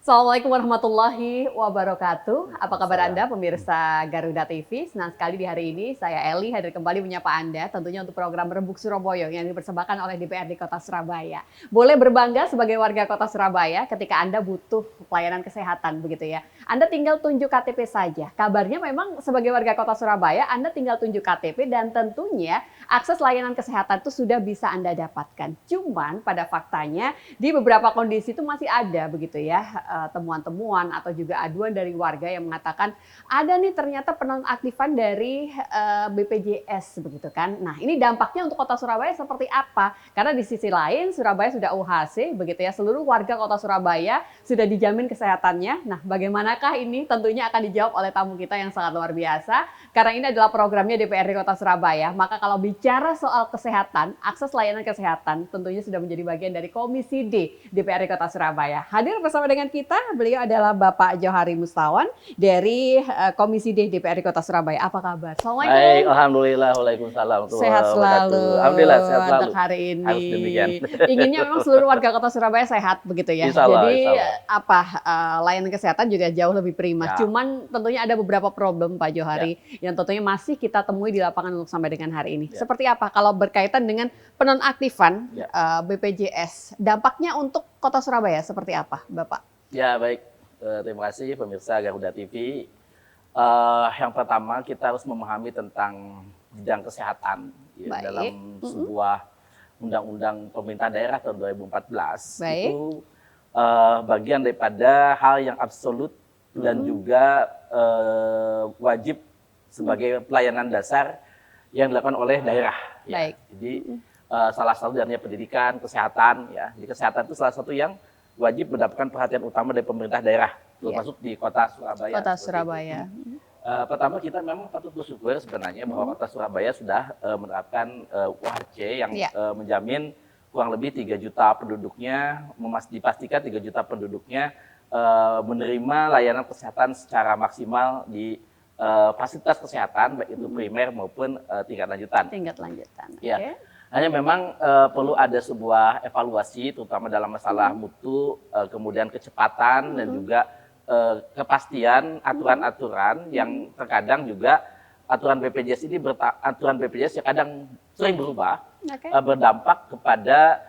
Assalamualaikum warahmatullahi wabarakatuh. Apa kabar Anda pemirsa Garuda TV? Senang sekali di hari ini saya Eli hadir kembali menyapa Anda tentunya untuk program Rembuk Surabaya yang dipersembahkan oleh DPRD Kota Surabaya. Boleh berbangga sebagai warga Kota Surabaya ketika Anda butuh pelayanan kesehatan begitu ya. Anda tinggal tunjuk KTP saja. Kabarnya memang sebagai warga Kota Surabaya Anda tinggal tunjuk KTP dan tentunya akses layanan kesehatan itu sudah bisa Anda dapatkan. Cuman pada faktanya di beberapa kondisi itu masih ada begitu ya temuan-temuan atau juga aduan dari warga yang mengatakan ada nih ternyata penonaktifan dari BPJS begitu kan. Nah, ini dampaknya untuk Kota Surabaya seperti apa? Karena di sisi lain Surabaya sudah UHC begitu ya. Seluruh warga Kota Surabaya sudah dijamin kesehatannya. Nah, bagaimanakah ini? Tentunya akan dijawab oleh tamu kita yang sangat luar biasa. Karena ini adalah programnya DPRD Kota Surabaya. Maka kalau bicara soal kesehatan, akses layanan kesehatan tentunya sudah menjadi bagian dari Komisi D DPRD Kota Surabaya. Hadir bersama dengan kita, beliau adalah Bapak Johari Mustawan dari Komisi D DPRD Kota Surabaya. Apa kabar? Assalamualaikum. Baik, alhamdulillah, waalaikumsalam. Sehat selalu. Alhamdulillah sehat selalu. Untuk hari ini. Harus demikian. Inginnya memang seluruh warga Kota Surabaya sehat begitu ya. Insya Allah, Jadi insya Allah. layanan kesehatan juga jauh lebih prima. Ya. Cuman tentunya ada beberapa problem Pak Johari yang tentunya masih kita temui di lapangan untuk sampai dengan hari ini. Ya. Seperti apa kalau berkaitan dengan penonaktifan BPJS? Dampaknya untuk Kota Surabaya seperti apa, Bapak? Ya, baik. Terima kasih pemirsa Garuda TV. Yang pertama kita harus memahami tentang bidang kesehatan ya, dalam sebuah undang-undang pemerintah daerah tahun 2014. Baik. Itu bagian daripada hal yang absolut dan juga wajib sebagai pelayanan dasar yang dilakukan oleh daerah. Ya. Baik. Jadi salah satu dari pendidikan, kesehatan. Ya. Jadi kesehatan itu salah satu yang wajib mendapatkan perhatian utama dari pemerintah daerah, termasuk di Kota Surabaya. Kota Surabaya. Pertama kita memang patut bersyukur sebenarnya bahwa Kota Surabaya sudah menerapkan UHC yang menjamin kurang lebih 3 juta penduduknya, dipastikan 3 juta penduduknya menerima layanan kesehatan secara maksimal di fasilitas kesehatan, baik itu primer maupun tingkat lanjutan. Tingkat lanjutan. Ya. Okay. Hanya memang perlu ada sebuah evaluasi, terutama dalam masalah mutu, kemudian kecepatan dan juga kepastian aturan-aturan yang terkadang juga aturan BPJS ini aturan BPJS yang kadang sering berubah, berdampak kepada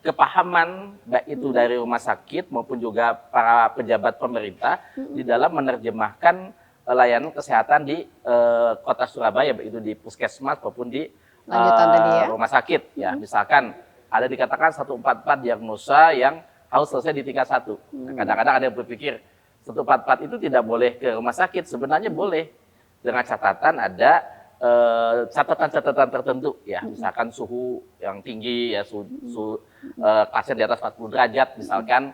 kepahaman baik itu dari rumah sakit maupun juga para pejabat pemerintah di dalam menerjemahkan layanan kesehatan di Kota Surabaya, baik itu di puskesmas maupun di rumah sakit. Ya, misalkan ada dikatakan 144 diagnosa yang harus selesai di tingkat 1. Kadang-kadang ada yang berpikir 144 itu tidak boleh ke rumah sakit. Sebenarnya boleh, dengan catatan ada catatan-catatan tertentu. Ya, misalkan suhu yang tinggi, ya suhu pasien di atas 40 derajat, misalkan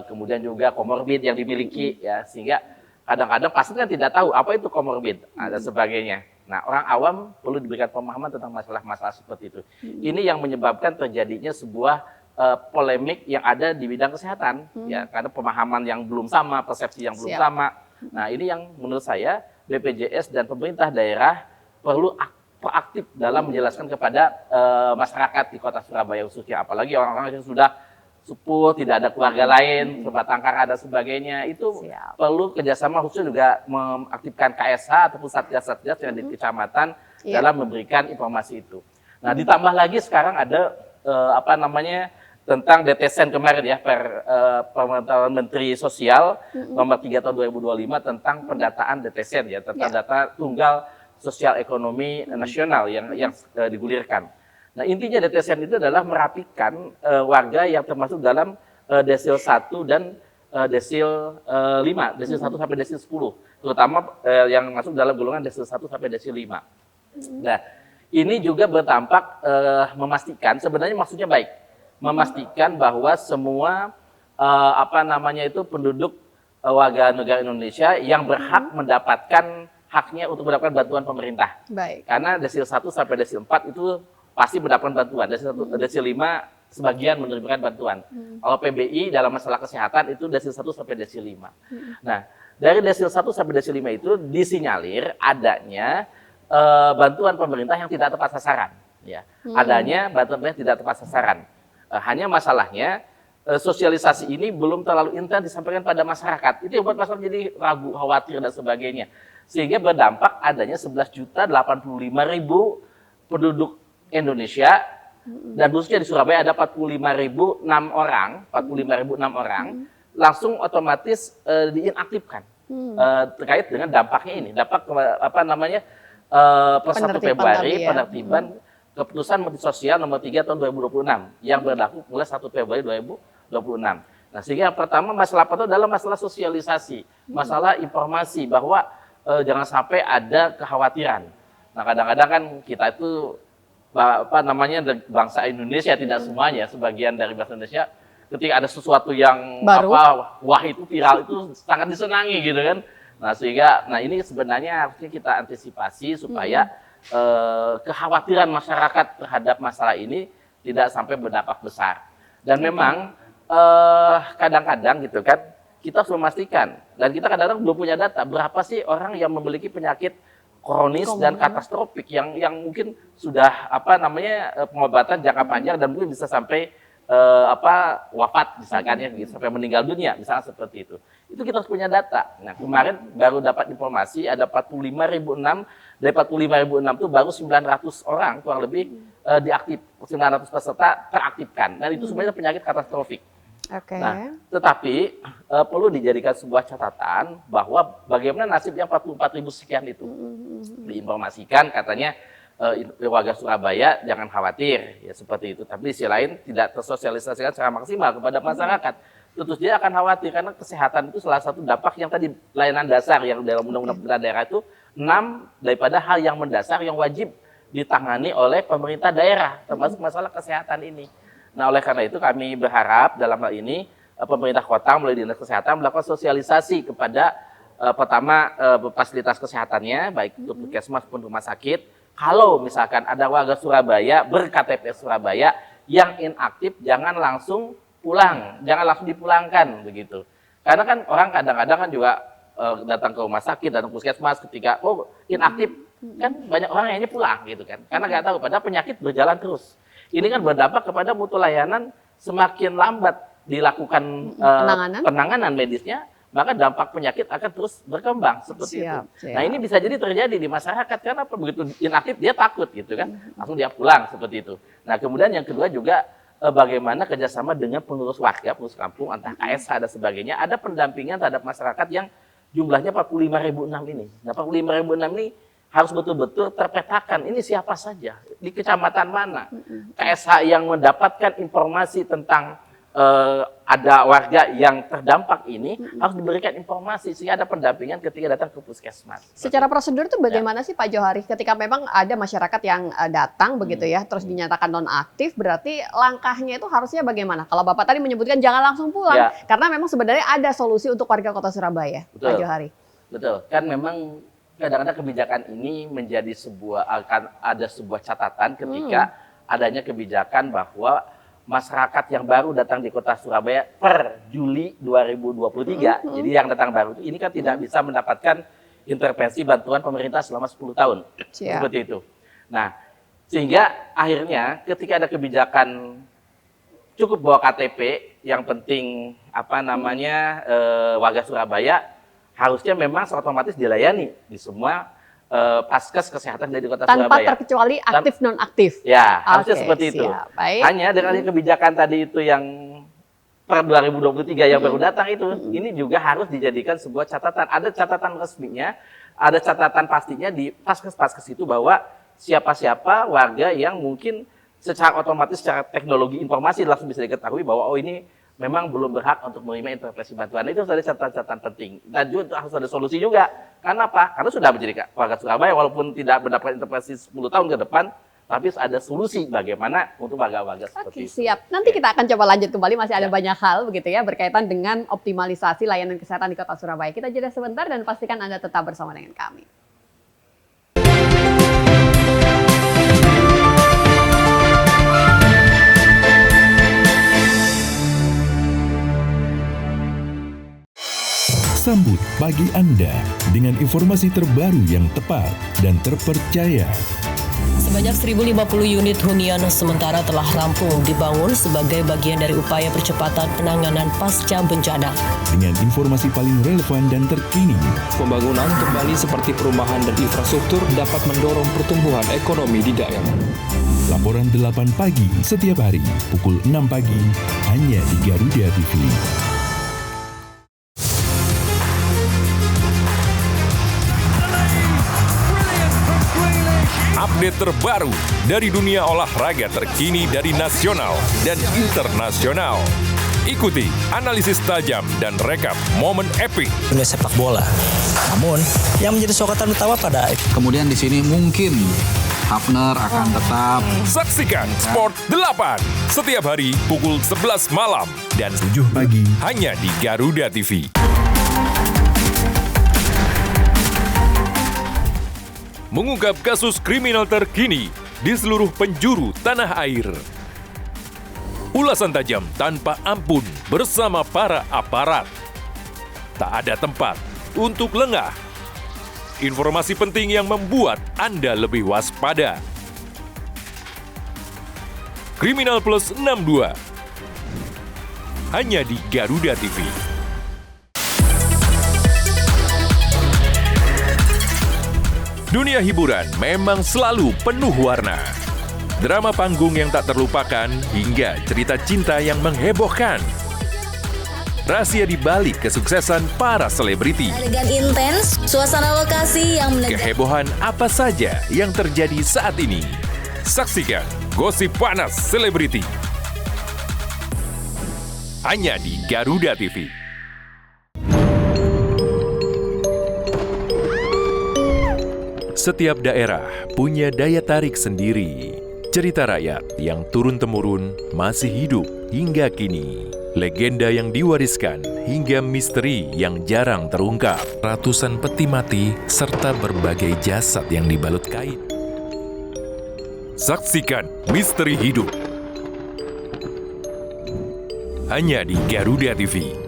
kemudian juga komorbid yang dimiliki, ya sehingga kadang-kadang pasien kan tidak tahu apa itu komorbid dan sebagainya. Nah, orang awam perlu diberikan pemahaman tentang masalah-masalah seperti itu. Ini yang menyebabkan terjadinya sebuah polemik yang ada di bidang kesehatan, ya, karena pemahaman yang belum sama, persepsi yang belum sama. Nah, ini yang menurut saya BPJS dan pemerintah daerah perlu proaktif dalam menjelaskan kepada masyarakat di Kota Surabaya khususnya, apalagi orang-orang yang sudah sepuh, tidak ada keluarga lain, sebatang kara dan sebagainya, itu perlu kerjasama khususnya juga mengaktifkan KSH ataupun satgas-satgas yang di kecamatan dalam memberikan informasi itu. Nah, ditambah lagi sekarang ada tentang DTSen kemarin ya, pemerintahan Menteri Sosial nomor 3 tahun 2025 tentang pendataan DTSen ya, tentang data tunggal sosial ekonomi nasional yang digulirkan. Nah, intinya DTSen itu adalah merapikan warga yang termasuk dalam desil 1 dan desil 5, desil 1 sampai desil 10, terutama yang masuk dalam golongan desil 1 sampai desil 5. Nah, ini juga berdampak memastikan, sebenarnya maksudnya baik, memastikan bahwa semua penduduk warga negara Indonesia yang berhak mendapatkan haknya untuk mendapatkan bantuan pemerintah. Baik. Karena desil 1 sampai desil 4 itu pasti mendapatkan bantuan. Desil 5 sebagian menerima bantuan. Kalau PBI dalam masalah kesehatan itu desil 1 sampai desil 5. Nah, dari desil 1 sampai desil 5 itu disinyalir adanya bantuan pemerintah yang tidak tepat sasaran. Ya. Adanya bantuan pemerintah yang tidak tepat sasaran. Hanya masalahnya sosialisasi ini belum terlalu intens disampaikan pada masyarakat. Itu yang buat masyarakat jadi ragu, khawatir dan sebagainya. Sehingga berdampak adanya 11.085.000 penduduk Indonesia, dan khususnya di Surabaya ada 45.006 orang, langsung otomatis diinaktifkan terkait dengan dampaknya ini. Dampak per 1 Februari penertiban keputusan Menteri Sosial nomor 3 tahun 2026 yang berlaku mulai 1 Februari 2026. Nah, sehingga yang pertama masalah apa itu adalah masalah sosialisasi, masalah informasi bahwa jangan sampai ada kekhawatiran. Nah, kadang-kadang kan kita itu bangsa Indonesia, tidak semuanya, sebagian dari bangsa Indonesia ketika ada sesuatu yang wah itu viral itu sangat disenangi gitu kan. Nah, sehingga ini sebenarnya harusnya kita antisipasi supaya kekhawatiran masyarakat terhadap masalah ini tidak sampai berdampak besar. Dan memang kadang-kadang gitu kan kita harus memastikan, dan kita kadang-kadang belum punya data berapa sih orang yang memiliki penyakit kronis dan katastrofik yang mungkin sudah pengobatan jangka panjang dan mungkin bisa sampai wafat misalkan ya, sampai meninggal dunia misalnya seperti itu. Itu kita harus punya data. Nah, kemarin baru dapat informasi ada 45.006, dari 45.006 itu baru 900 orang kurang lebih diaktif, 900 peserta teraktifkan, dan itu sebenarnya penyakit katastrofik. Nah, tetapi perlu dijadikan sebuah catatan bahwa bagaimana nasib yang 44.000 sekian itu. Diinformasikan katanya warga Surabaya jangan khawatir, ya seperti itu. Tapi di sisi lain tidak tersosialisasikan secara maksimal kepada masyarakat. Tentu dia akan khawatir karena kesehatan itu salah satu dampak yang tadi layanan dasar yang dalam Undang-Undang Pemerintah Daerah itu 6 daripada hal yang mendasar yang wajib ditangani oleh pemerintah daerah, termasuk masalah kesehatan ini. Nah, oleh karena itu kami berharap dalam hal ini pemerintah kota melalui Dinas Kesehatan melakukan sosialisasi kepada pertama fasilitas kesehatannya, baik itu puskesmas maupun rumah sakit. Kalau misalkan ada warga Surabaya ber-KTP Surabaya yang inaktif, jangan langsung pulang, jangan langsung dipulangkan begitu. Karena kan orang kadang-kadang kan juga datang ke rumah sakit, datang ke puskesmas ketika inaktif, kan banyak orang yang pulang gitu kan, karena nggak tahu padahal penyakit berjalan terus. Ini kan berdampak kepada mutu layanan semakin lambat dilakukan penanganan medisnya, maka dampak penyakit akan terus berkembang seperti itu. Nah, ini bisa jadi terjadi di masyarakat karena begitu inaktif dia takut gitu kan, langsung dia pulang seperti itu. Nah, kemudian yang kedua juga bagaimana kerjasama dengan pengurus warga, pengurus kampung, entah KSH dan sebagainya, ada pendampingan terhadap masyarakat yang jumlahnya 45.006 ini. Nah, 45.006 ini harus betul-betul terpetakan ini siapa saja, di kecamatan mana, KSH yang mendapatkan informasi tentang ada warga yang terdampak ini harus diberikan informasi sehingga ada pendampingan ketika datang ke puskesmas. Secara prosedur itu bagaimana sih Pak Johari ketika memang ada masyarakat yang datang begitu ya, terus dinyatakan nonaktif, berarti langkahnya itu harusnya bagaimana? Kalau Bapak tadi menyebutkan jangan langsung pulang, karena memang sebenarnya ada solusi untuk warga Kota Surabaya, Pak Johari. Betul, kan memang kadang-kadang kebijakan ini menjadi akan ada sebuah catatan ketika adanya kebijakan bahwa masyarakat yang baru datang di Kota Surabaya per Juli 2023, jadi yang datang baru ini kan tidak bisa mendapatkan intervensi bantuan pemerintah selama 10 tahun, seperti itu. Nah, sehingga akhirnya ketika ada kebijakan cukup bawa KTP, yang penting warga Surabaya, harusnya memang otomatis dilayani di semua paskes kesehatan dari Kota Surabaya. Tanpa terkecuali aktif non-aktif. Ya, harusnya seperti itu. Baik. Hanya dengan kebijakan tadi itu yang per 2023 yang baru datang itu, ini juga harus dijadikan sebuah catatan. Ada catatan resminya, ada catatan pastinya di paskes-paskes itu bahwa siapa-siapa warga yang mungkin secara otomatis, secara teknologi informasi langsung bisa diketahui bahwa ini memang belum berhak untuk menerima intervensi bantuan. Itu harus ada catatan penting. Dan juga harus ada solusi juga. Karena apa? Karena sudah menjadi warga Surabaya, walaupun tidak mendapatkan intervensi 10 tahun ke depan, tapi ada solusi bagaimana untuk warga-warga seperti itu. Siap. Nanti kita akan coba lanjut kembali, masih ada banyak hal begitu ya, berkaitan dengan optimalisasi layanan kesehatan di Kota Surabaya. Kita jeda sebentar dan pastikan Anda tetap bersama dengan kami. Sambut pagi Anda dengan informasi terbaru yang tepat dan terpercaya. Sebanyak 1.050 unit hunian sementara telah rampung dibangun sebagai bagian dari upaya percepatan penanganan pasca bencana. Dengan informasi paling relevan dan terkini, Pembangunan kembali seperti perumahan dan infrastruktur dapat mendorong pertumbuhan ekonomi di daerah. laporan 8 pagi setiap hari pukul 6 pagi hanya di Garuda TV. Update terbaru dari dunia olahraga terkini dari nasional dan internasional. Ikuti analisis tajam dan rekap momen epik. Dunia sepak bola. Namun, yang menjadi sorotan utama pada kemudian di sini mungkin Hafner akan tetap. Saksikan Sport 8 setiap hari pukul 11 malam dan 7 pagi hanya di Garuda TV. Mengungkap kasus kriminal terkini di seluruh penjuru tanah air. Ulasan tajam tanpa ampun bersama para aparat. Tak ada tempat untuk lengah. Informasi penting yang membuat Anda lebih waspada. Kriminal Plus 62 hanya di Garuda TV. Dunia hiburan memang selalu penuh warna. Drama panggung yang tak terlupakan hingga cerita cinta yang menghebohkan. Rahasia di balik kesuksesan para selebriti. Adegan intens, suasana lokasi yang menegangkan. Kehebohan apa saja yang terjadi saat ini. Saksikan Gosip Panas Selebriti. Hanya di Garuda TV. Setiap daerah punya daya tarik sendiri. Cerita rakyat yang turun-temurun masih hidup hingga kini. Legenda yang diwariskan hingga misteri yang jarang terungkap. Ratusan peti mati serta berbagai jasad yang dibalut kain. Saksikan Misteri Hidup. Hanya di Garuda TV.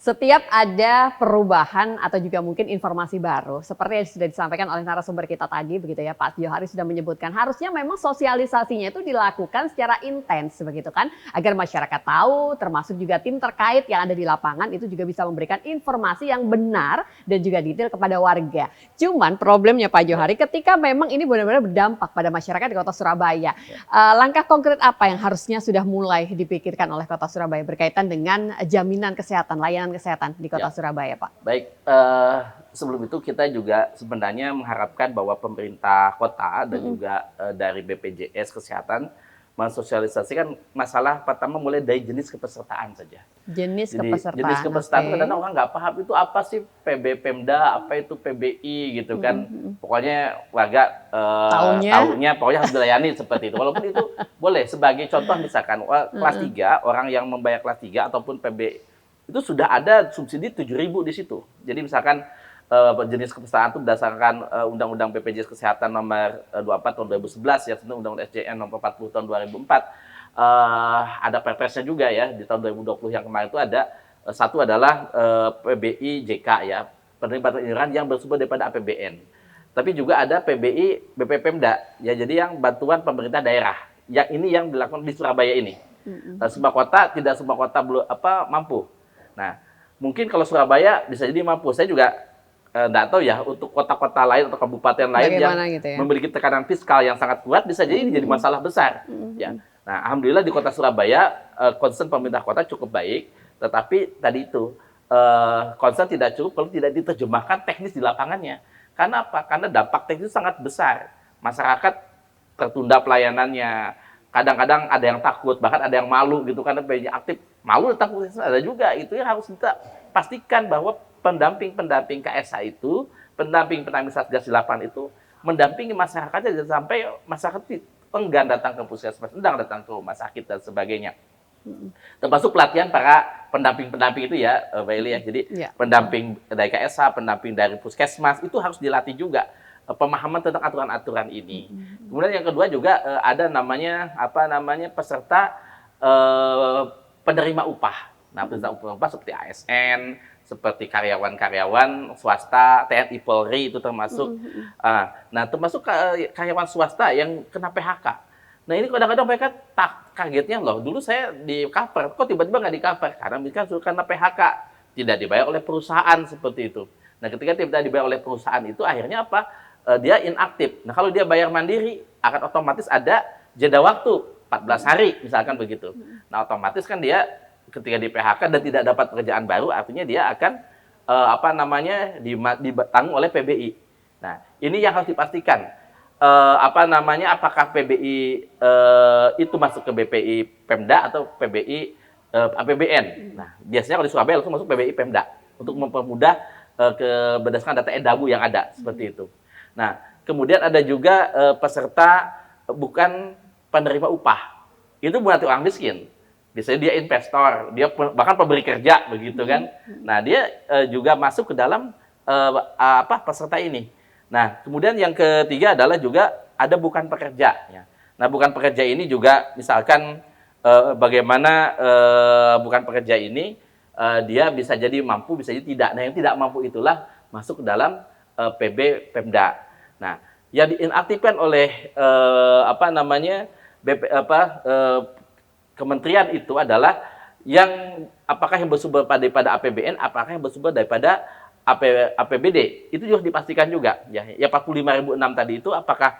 Setiap ada perubahan atau juga mungkin informasi baru, seperti yang sudah disampaikan oleh narasumber kita tadi, begitu ya, Pak Johari sudah menyebutkan, harusnya memang sosialisasinya itu dilakukan secara intens, begitu kan, agar masyarakat tahu, termasuk juga tim terkait yang ada di lapangan itu juga bisa memberikan informasi yang benar dan juga detail kepada warga. Cuman problemnya Pak Johari, ketika memang ini benar-benar berdampak pada masyarakat di Kota Surabaya, langkah konkret apa yang harusnya sudah mulai dipikirkan oleh Kota Surabaya berkaitan dengan jaminan kesehatan, layanan kesehatan di Kota Surabaya, Pak? Baik, sebelum itu kita juga sebenarnya mengharapkan bahwa pemerintah kota dan juga dari BPJS Kesehatan mensosialisasikan masalah pertama mulai dari jenis kepesertaan saja. Jenis Jadi, kepesertaan. jenis kepesertaan kadang-kadang orang nggak paham itu apa sih PB Pemda, apa itu PBI gitu kan. Pokoknya warga tahunya pokoknya harus dilayani seperti itu. Walaupun itu boleh sebagai contoh misalkan kelas 3, orang yang membayar kelas 3 ataupun PB itu sudah ada subsidi 7.000 di situ. Jadi misalkan jenis kepesertaan itu berdasarkan Undang-Undang BPJS Kesehatan nomor 24 tahun 2011 ya, Undang-Undang SJN nomor 40 tahun 2004. Ada perpresnya juga ya di tahun 2020 yang kemarin itu ada satu adalah PBI JK ya, penerima iuran yang bersumber daripada APBN. Tapi juga ada PBI BP Pemda ya, jadi yang bantuan pemerintah daerah. Yang ini yang dilakukan di Surabaya ini. Semua kota tidak semua kota belum mampu. Nah, mungkin kalau Surabaya bisa jadi mampu. Saya juga nggak tahu ya untuk kota-kota lain atau kabupaten lain yang gitu ya, memiliki tekanan fiskal yang sangat kuat bisa jadi ini jadi masalah besar. Ya. Nah, alhamdulillah di Kota Surabaya concern pemerintah kota cukup baik, tetapi tadi itu concern tidak cukup kalau tidak diterjemahkan teknis di lapangannya. Karena apa? Karena dampak teknis sangat besar. Masyarakat tertunda pelayanannya. Kadang-kadang ada yang takut, bahkan ada yang malu gitu karena bayinya aktif. Malu dan takut ada juga. Itu yang harus kita pastikan bahwa pendamping-pendamping KSA itu, pendamping-pendamping Satgas di lapangan itu mendampingi masyarakatnya sampai masyarakat enggan datang ke puskesmas, enggan datang ke rumah sakit dan sebagainya. Termasuk pelatihan para pendamping-pendamping itu ya, Mbak Eli ya. Jadi pendamping dari KSH, pendamping dari Puskesmas itu harus dilatih juga pemahaman tentang aturan-aturan ini. Kemudian yang kedua juga ada namanya peserta penerima upah. Nah, penerima upah seperti ASN, seperti karyawan-karyawan swasta, TNI Polri itu termasuk. Nah, termasuk karyawan swasta yang kena PHK. Nah, ini kadang-kadang mereka kagetnya loh. Dulu saya di cover, kok tiba-tiba nggak di cover? Karena mereka karena PHK, tidak dibayar oleh perusahaan seperti itu. Nah, ketika tidak dibayar oleh perusahaan itu akhirnya apa? Dia inaktif. Nah, kalau dia bayar mandiri, akan otomatis ada jeda waktu 14 hari misalkan begitu. Nah, otomatis kan dia ketika di PHK dan tidak dapat pekerjaan baru, artinya dia akan ditanggung oleh PBI. Nah, ini yang harus dipastikan. Apakah PBI itu masuk ke BPI Pemda atau PBI APBN. Nah, biasanya kalau di Surabaya langsung masuk PBI Pemda untuk mempermudah berdasarkan data Endabu yang ada seperti itu. Nah, kemudian ada juga peserta bukan penerima upah. Itu bukan orang miskin. Biasanya dia investor, dia bahkan pemberi kerja begitu kan. Nah, dia juga masuk ke dalam peserta ini. Nah, kemudian yang ketiga adalah juga ada bukan pekerja. Ya. Nah, bukan pekerja ini juga misalkan bagaimana bukan pekerja ini dia bisa jadi mampu, bisa jadi tidak. Nah, yang tidak mampu itulah masuk ke dalam PB Pemda. Nah, yang diinaktifkan oleh kementerian itu adalah yang apakah yang bersumber daripada APBN, apakah yang bersumber daripada APBD. Itu juga dipastikan juga. Ya 45.006 tadi itu apakah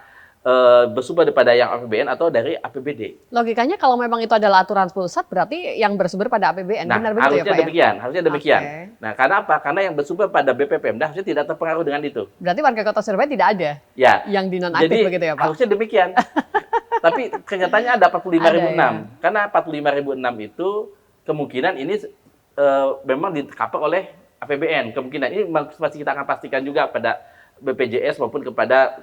bersumber daripada yang APBN atau dari APBD. Logikanya kalau memang itu adalah aturan pusat, berarti yang bersumber pada APBN. Nah, benar begitu ya, Pak? Harusnya demikian. Okay. Nah, karena apa? Karena yang bersumber pada BP Pemda harusnya tidak terpengaruh dengan itu. Berarti warga Kota Surabaya tidak ada yang dinonaktif begitu ya, Pak? Harusnya demikian. Tapi kenyataannya ada 45.006. Karena 45.006 itu kemungkinan ini memang di-cover oleh APBN. Kemungkinan ini masih kita akan pastikan juga pada BPJS maupun kepada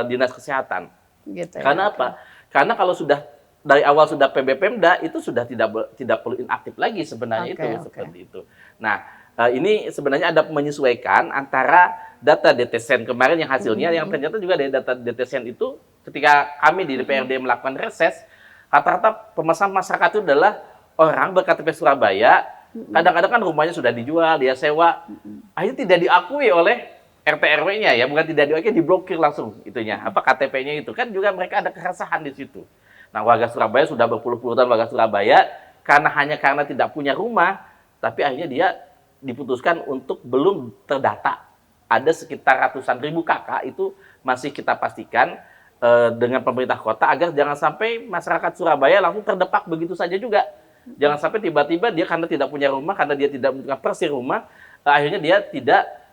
Dinas Kesehatan. Gitu, karena apa? Karena kalau sudah dari awal sudah PB Pemda itu sudah tidak perlu inaktif lagi sebenarnya seperti itu. Nah, ini sebenarnya ada menyesuaikan antara data DTSEN kemarin yang hasilnya yang ternyata juga dari data DTSEN itu ketika kami di DPRD melakukan reses, rata-rata pemesan masyarakat itu adalah orang berKTP Surabaya. Kadang-kadang kan rumahnya sudah dijual, dia sewa, akhirnya tidak diakui oleh RT RW-nya ya, bukan tidak diakui, diblokir langsung itunya, KTP-nya itu kan juga mereka ada keresahan di situ. Nah, warga Surabaya sudah berpuluh-puluh tahun warga Surabaya karena tidak punya rumah, tapi akhirnya dia diputuskan untuk belum terdata. Ada sekitar ratusan ribu kakak itu masih kita pastikan dengan pemerintah kota agar jangan sampai masyarakat Surabaya langsung terdepak begitu saja juga. Jangan sampai tiba-tiba dia karena tidak punya rumah, karena dia tidak memiliki persi rumah, akhirnya dia tidak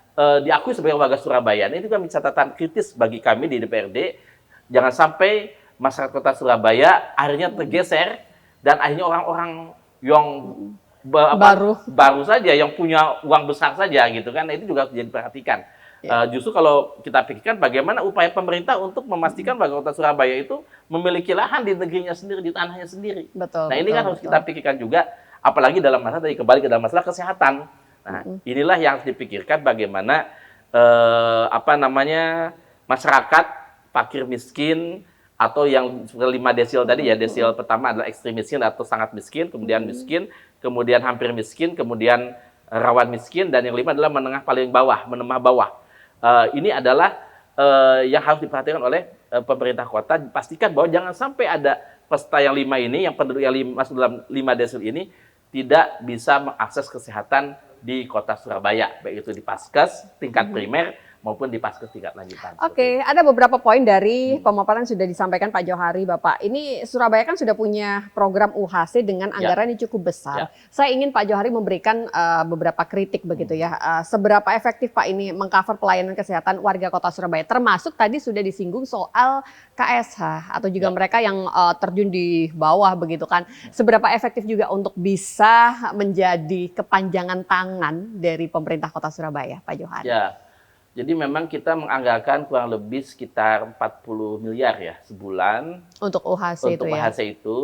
diakui sebagai warga Surabaya. Ini juga menjadi catatan kritis bagi kami di DPRD. Jangan sampai masyarakat Kota Surabaya akhirnya tergeser dan akhirnya orang-orang yang baru saja, yang punya uang besar saja gitu kan. Nah, itu juga harus diperhatikan. Justru kalau kita pikirkan bagaimana upaya pemerintah untuk memastikan warga Kota Surabaya itu memiliki lahan di negerinya sendiri, di tanahnya sendiri. Nah, ini kan harus kita pikirkan juga, apalagi dalam masalah tadi kembali ke dalam masalah kesehatan. Nah, inilah yang harus dipikirkan bagaimana masyarakat fakir miskin atau yang 5 desil tadi ya, desil pertama adalah ekstrim miskin atau sangat miskin, kemudian miskin, kemudian hampir miskin, kemudian rawan miskin, dan yang 5 adalah menengah paling bawah, menengah bawah. Ini adalah yang harus diperhatikan oleh pemerintah kota, pastikan bahwa jangan sampai ada peserta yang 5 ini, yang penduduk yang masuk dalam 5 desil ini tidak bisa mengakses kesehatan di Kota Surabaya, baik itu di Paskes tingkat primer maupun di Paskes tingkat lanjutan. Oke, ada beberapa poin dari pemaparan yang sudah disampaikan Pak Johari, Bapak. Ini Surabaya kan sudah punya program UHC dengan anggaran yang cukup besar. Saya ingin Pak Johari memberikan beberapa kritik begitu ya. Seberapa efektif Pak ini mengcover pelayanan kesehatan warga Kota Surabaya, termasuk tadi sudah disinggung soal KSH atau juga mereka yang terjun di bawah begitu kan. Seberapa efektif juga untuk bisa menjadi kepanjangan tangan dari pemerintah Kota Surabaya, Pak Johari? Ya. Jadi memang kita menganggarkan kurang lebih sekitar 40 miliar ya sebulan. Untuk UHC Untuk itu ya? UHC itu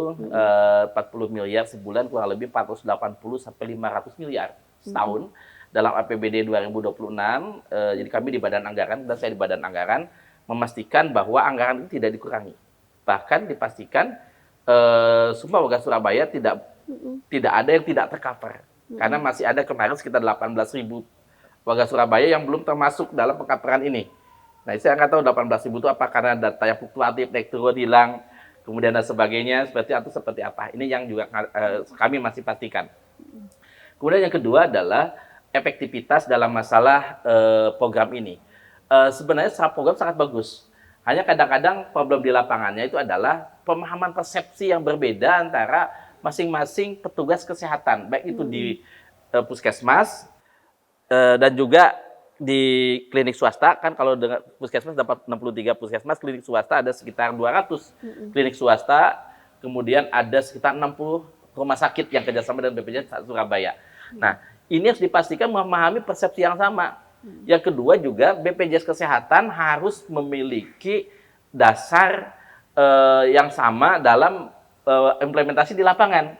40 miliar sebulan, kurang lebih 480 sampai 500 miliar setahun dalam APBD 2026. Jadi kami di Badan Anggaran dan saya di Badan Anggaran memastikan bahwa anggaran itu tidak dikurangi. Bahkan dipastikan semua warga Surabaya tidak ada yang tidak tercover. Karena masih ada kemarin sekitar 18.000 warga Surabaya yang belum termasuk dalam pengkaperan ini. Nah, saya nggak tahu 18.000 itu apa karena data yang fluktuatif, naik turun, hilang, kemudian dan sebagainya, seperti apa. Ini yang juga kami masih pastikan. Kemudian yang kedua adalah efektivitas dalam masalah program ini. Sebenarnya program sangat bagus. Hanya kadang-kadang problem di lapangannya itu adalah pemahaman persepsi yang berbeda antara masing-masing petugas kesehatan, baik itu di puskesmas, dan juga di klinik swasta. Kan kalau dengan puskesmas dapat 63 puskesmas, klinik swasta ada sekitar 200 klinik swasta, kemudian ada sekitar 60 rumah sakit yang kerjasama dengan BPJS Surabaya. Nah, ini harus dipastikan memahami persepsi yang sama. Yang kedua juga BPJS Kesehatan harus memiliki dasar yang sama dalam implementasi di lapangan.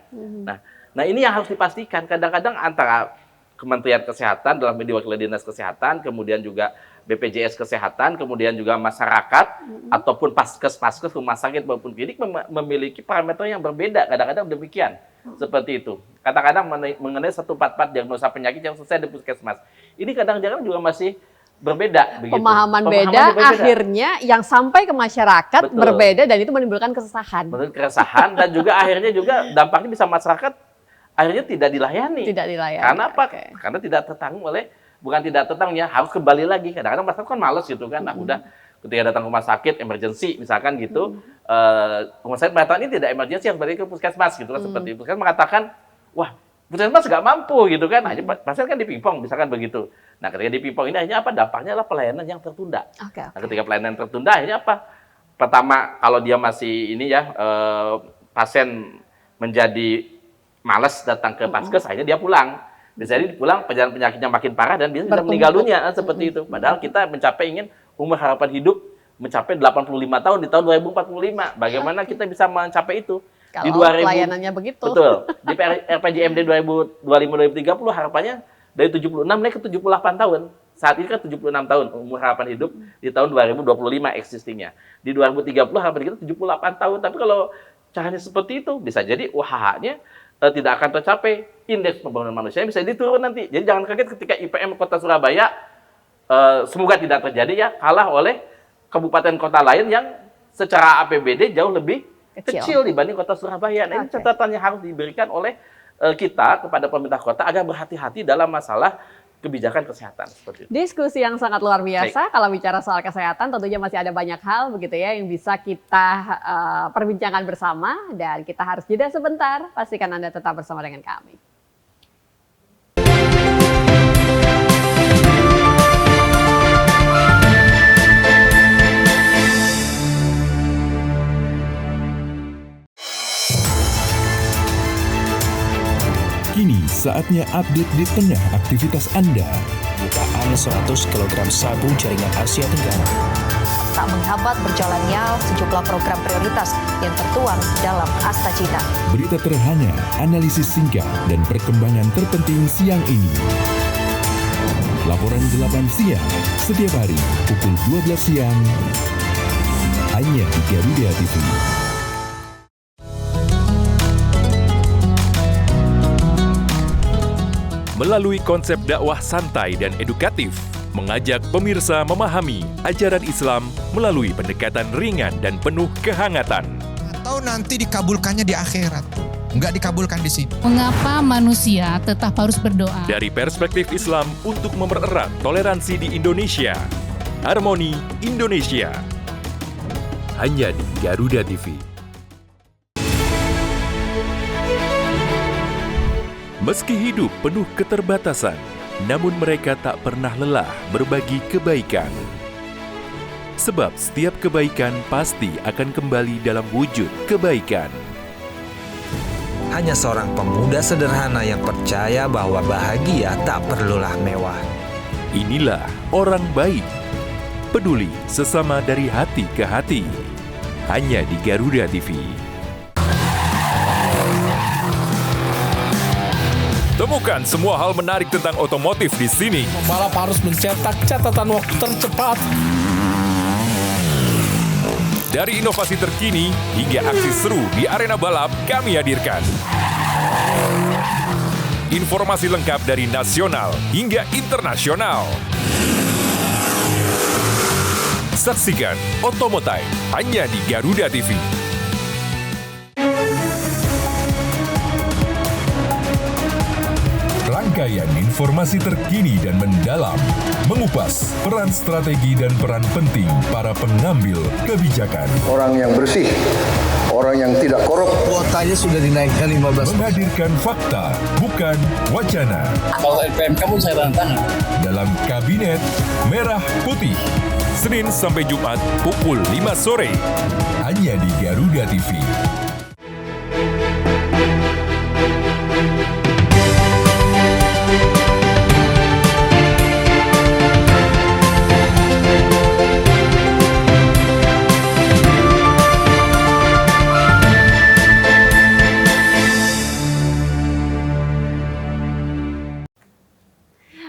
Nah, ini yang harus dipastikan. Kadang-kadang antara Kementerian Kesehatan dalam diwakili Dinas Kesehatan, kemudian juga BPJS Kesehatan, kemudian juga masyarakat ataupun paskes rumah sakit maupun klinik memiliki parameter yang berbeda. Kadang-kadang demikian. Seperti itu. Kadang-kadang mengenai 144 diagnosa penyakit yang selesai di puskesmas. Ini kadang-kadang juga masih berbeda. Begitu. Pemahaman beda, akhirnya yang sampai ke masyarakat berbeda dan itu menimbulkan keresahan. Keresahan dan juga akhirnya juga dampaknya bisa masyarakat akhirnya tidak dilayani. Tidak dilayani. Karena apa? Karena tidak tertanggung bukan tidak tertanggung ya, harus kembali lagi. Kadang-kadang masyarakat kan malas gitu kan. Nah, udah ketika datang ke rumah sakit emergency misalkan gitu, rumah sakit mengatakan ini tidak emergency, harus balik ke puskesmas gitu kan. Seperti puskesmas mengatakan, wah puskesmas nggak mampu gitu kan. Nah, pasien kan dipingpong misalkan begitu. Nah, ketika dipingpong ini akhirnya apa? Dampaknya adalah pelayanan yang tertunda. Nah, ketika pelayanan tertunda akhirnya apa? Pertama, kalau dia masih ini ya, pasien menjadi malas datang ke paskes, akhirnya dia pulang. Biasanya pulang, perjalanan penyakitnya makin parah dan bisa meninggal dunia seperti itu. Padahal kita ingin umur harapan hidup mencapai 85 tahun di tahun 2045. Bagaimana kita bisa mencapai itu? Kalau di 2000, pelayanannya begitu. Betul. Di RPJMD 2025-2030 harapannya dari 76 naik ke 78 tahun. Saat ini kan 76 tahun umur harapan hidup di tahun 2025 existingnya. Di 2030 harapan kita 78 tahun. Tapi kalau caranya seperti itu, bisa jadi UHH-nya tidak akan tercapai. Indeks pembangunan manusia bisa diturun nanti. Jadi jangan kaget ketika IPM Kota Surabaya semoga tidak terjadi ya, kalah oleh kabupaten kota lain yang secara APBD jauh lebih kecil dibanding Kota Surabaya. Nah, ini catatan yang harus diberikan oleh kita kepada pemerintah kota agar berhati-hati dalam masalah kebijakan kesehatan seperti itu. Diskusi yang sangat luar biasa. Baik. Kalau bicara soal kesehatan tentunya masih ada banyak hal begitu ya yang bisa kita perbincangkan bersama dan kita harus jeda sebentar. Pastikan Anda tetap bersama dengan kami. Kini saatnya update di tengah aktivitas Anda. Jutaan 100 kg sabu jaringan Asia Tenggara. Tak menghambat berjalannya sejumlah program prioritas yang tertuang dalam Asta Cita. Berita terhangat, analisis singkat, dan perkembangan terpenting siang ini. Laporan 8 siang, setiap hari pukul 12 siang, hanya di Garuda TV. Melalui konsep dakwah santai dan edukatif, mengajak pemirsa memahami ajaran Islam melalui pendekatan ringan dan penuh kehangatan. Atau nanti dikabulkannya di akhirat, nggak dikabulkan di sini. Mengapa manusia tetap harus berdoa? Dari perspektif Islam untuk mempererat toleransi di Indonesia, Harmoni Indonesia. Hanya di Garuda TV. Meski hidup penuh keterbatasan, namun mereka tak pernah lelah berbagi kebaikan. Sebab setiap kebaikan pasti akan kembali dalam wujud kebaikan. Hanya seorang pemuda sederhana yang percaya bahwa bahagia tak perlulah mewah. Inilah orang baik. Peduli sesama dari hati ke hati. Hanya di Garuda TV. Temukan semua hal menarik tentang otomotif di sini. Pembalap harus mencetak catatan waktu tercepat. Dari inovasi terkini hingga aksi seru di arena balap, kami hadirkan. Informasi lengkap dari nasional hingga internasional. Saksikan Otomotive hanya di Garuda TV. Rangkaian informasi terkini dan mendalam, mengupas peran strategi dan peran penting para pengambil kebijakan. Orang yang bersih, orang yang tidak korup. Kuotanya sudah dinaikkan 15%. Menghadirkan fakta, bukan wacana. Kalau LPMK pun saya tantang. Dalam Kabinet Merah Putih, Senin sampai Jumat pukul 5 sore. Hanya di Garuda TV.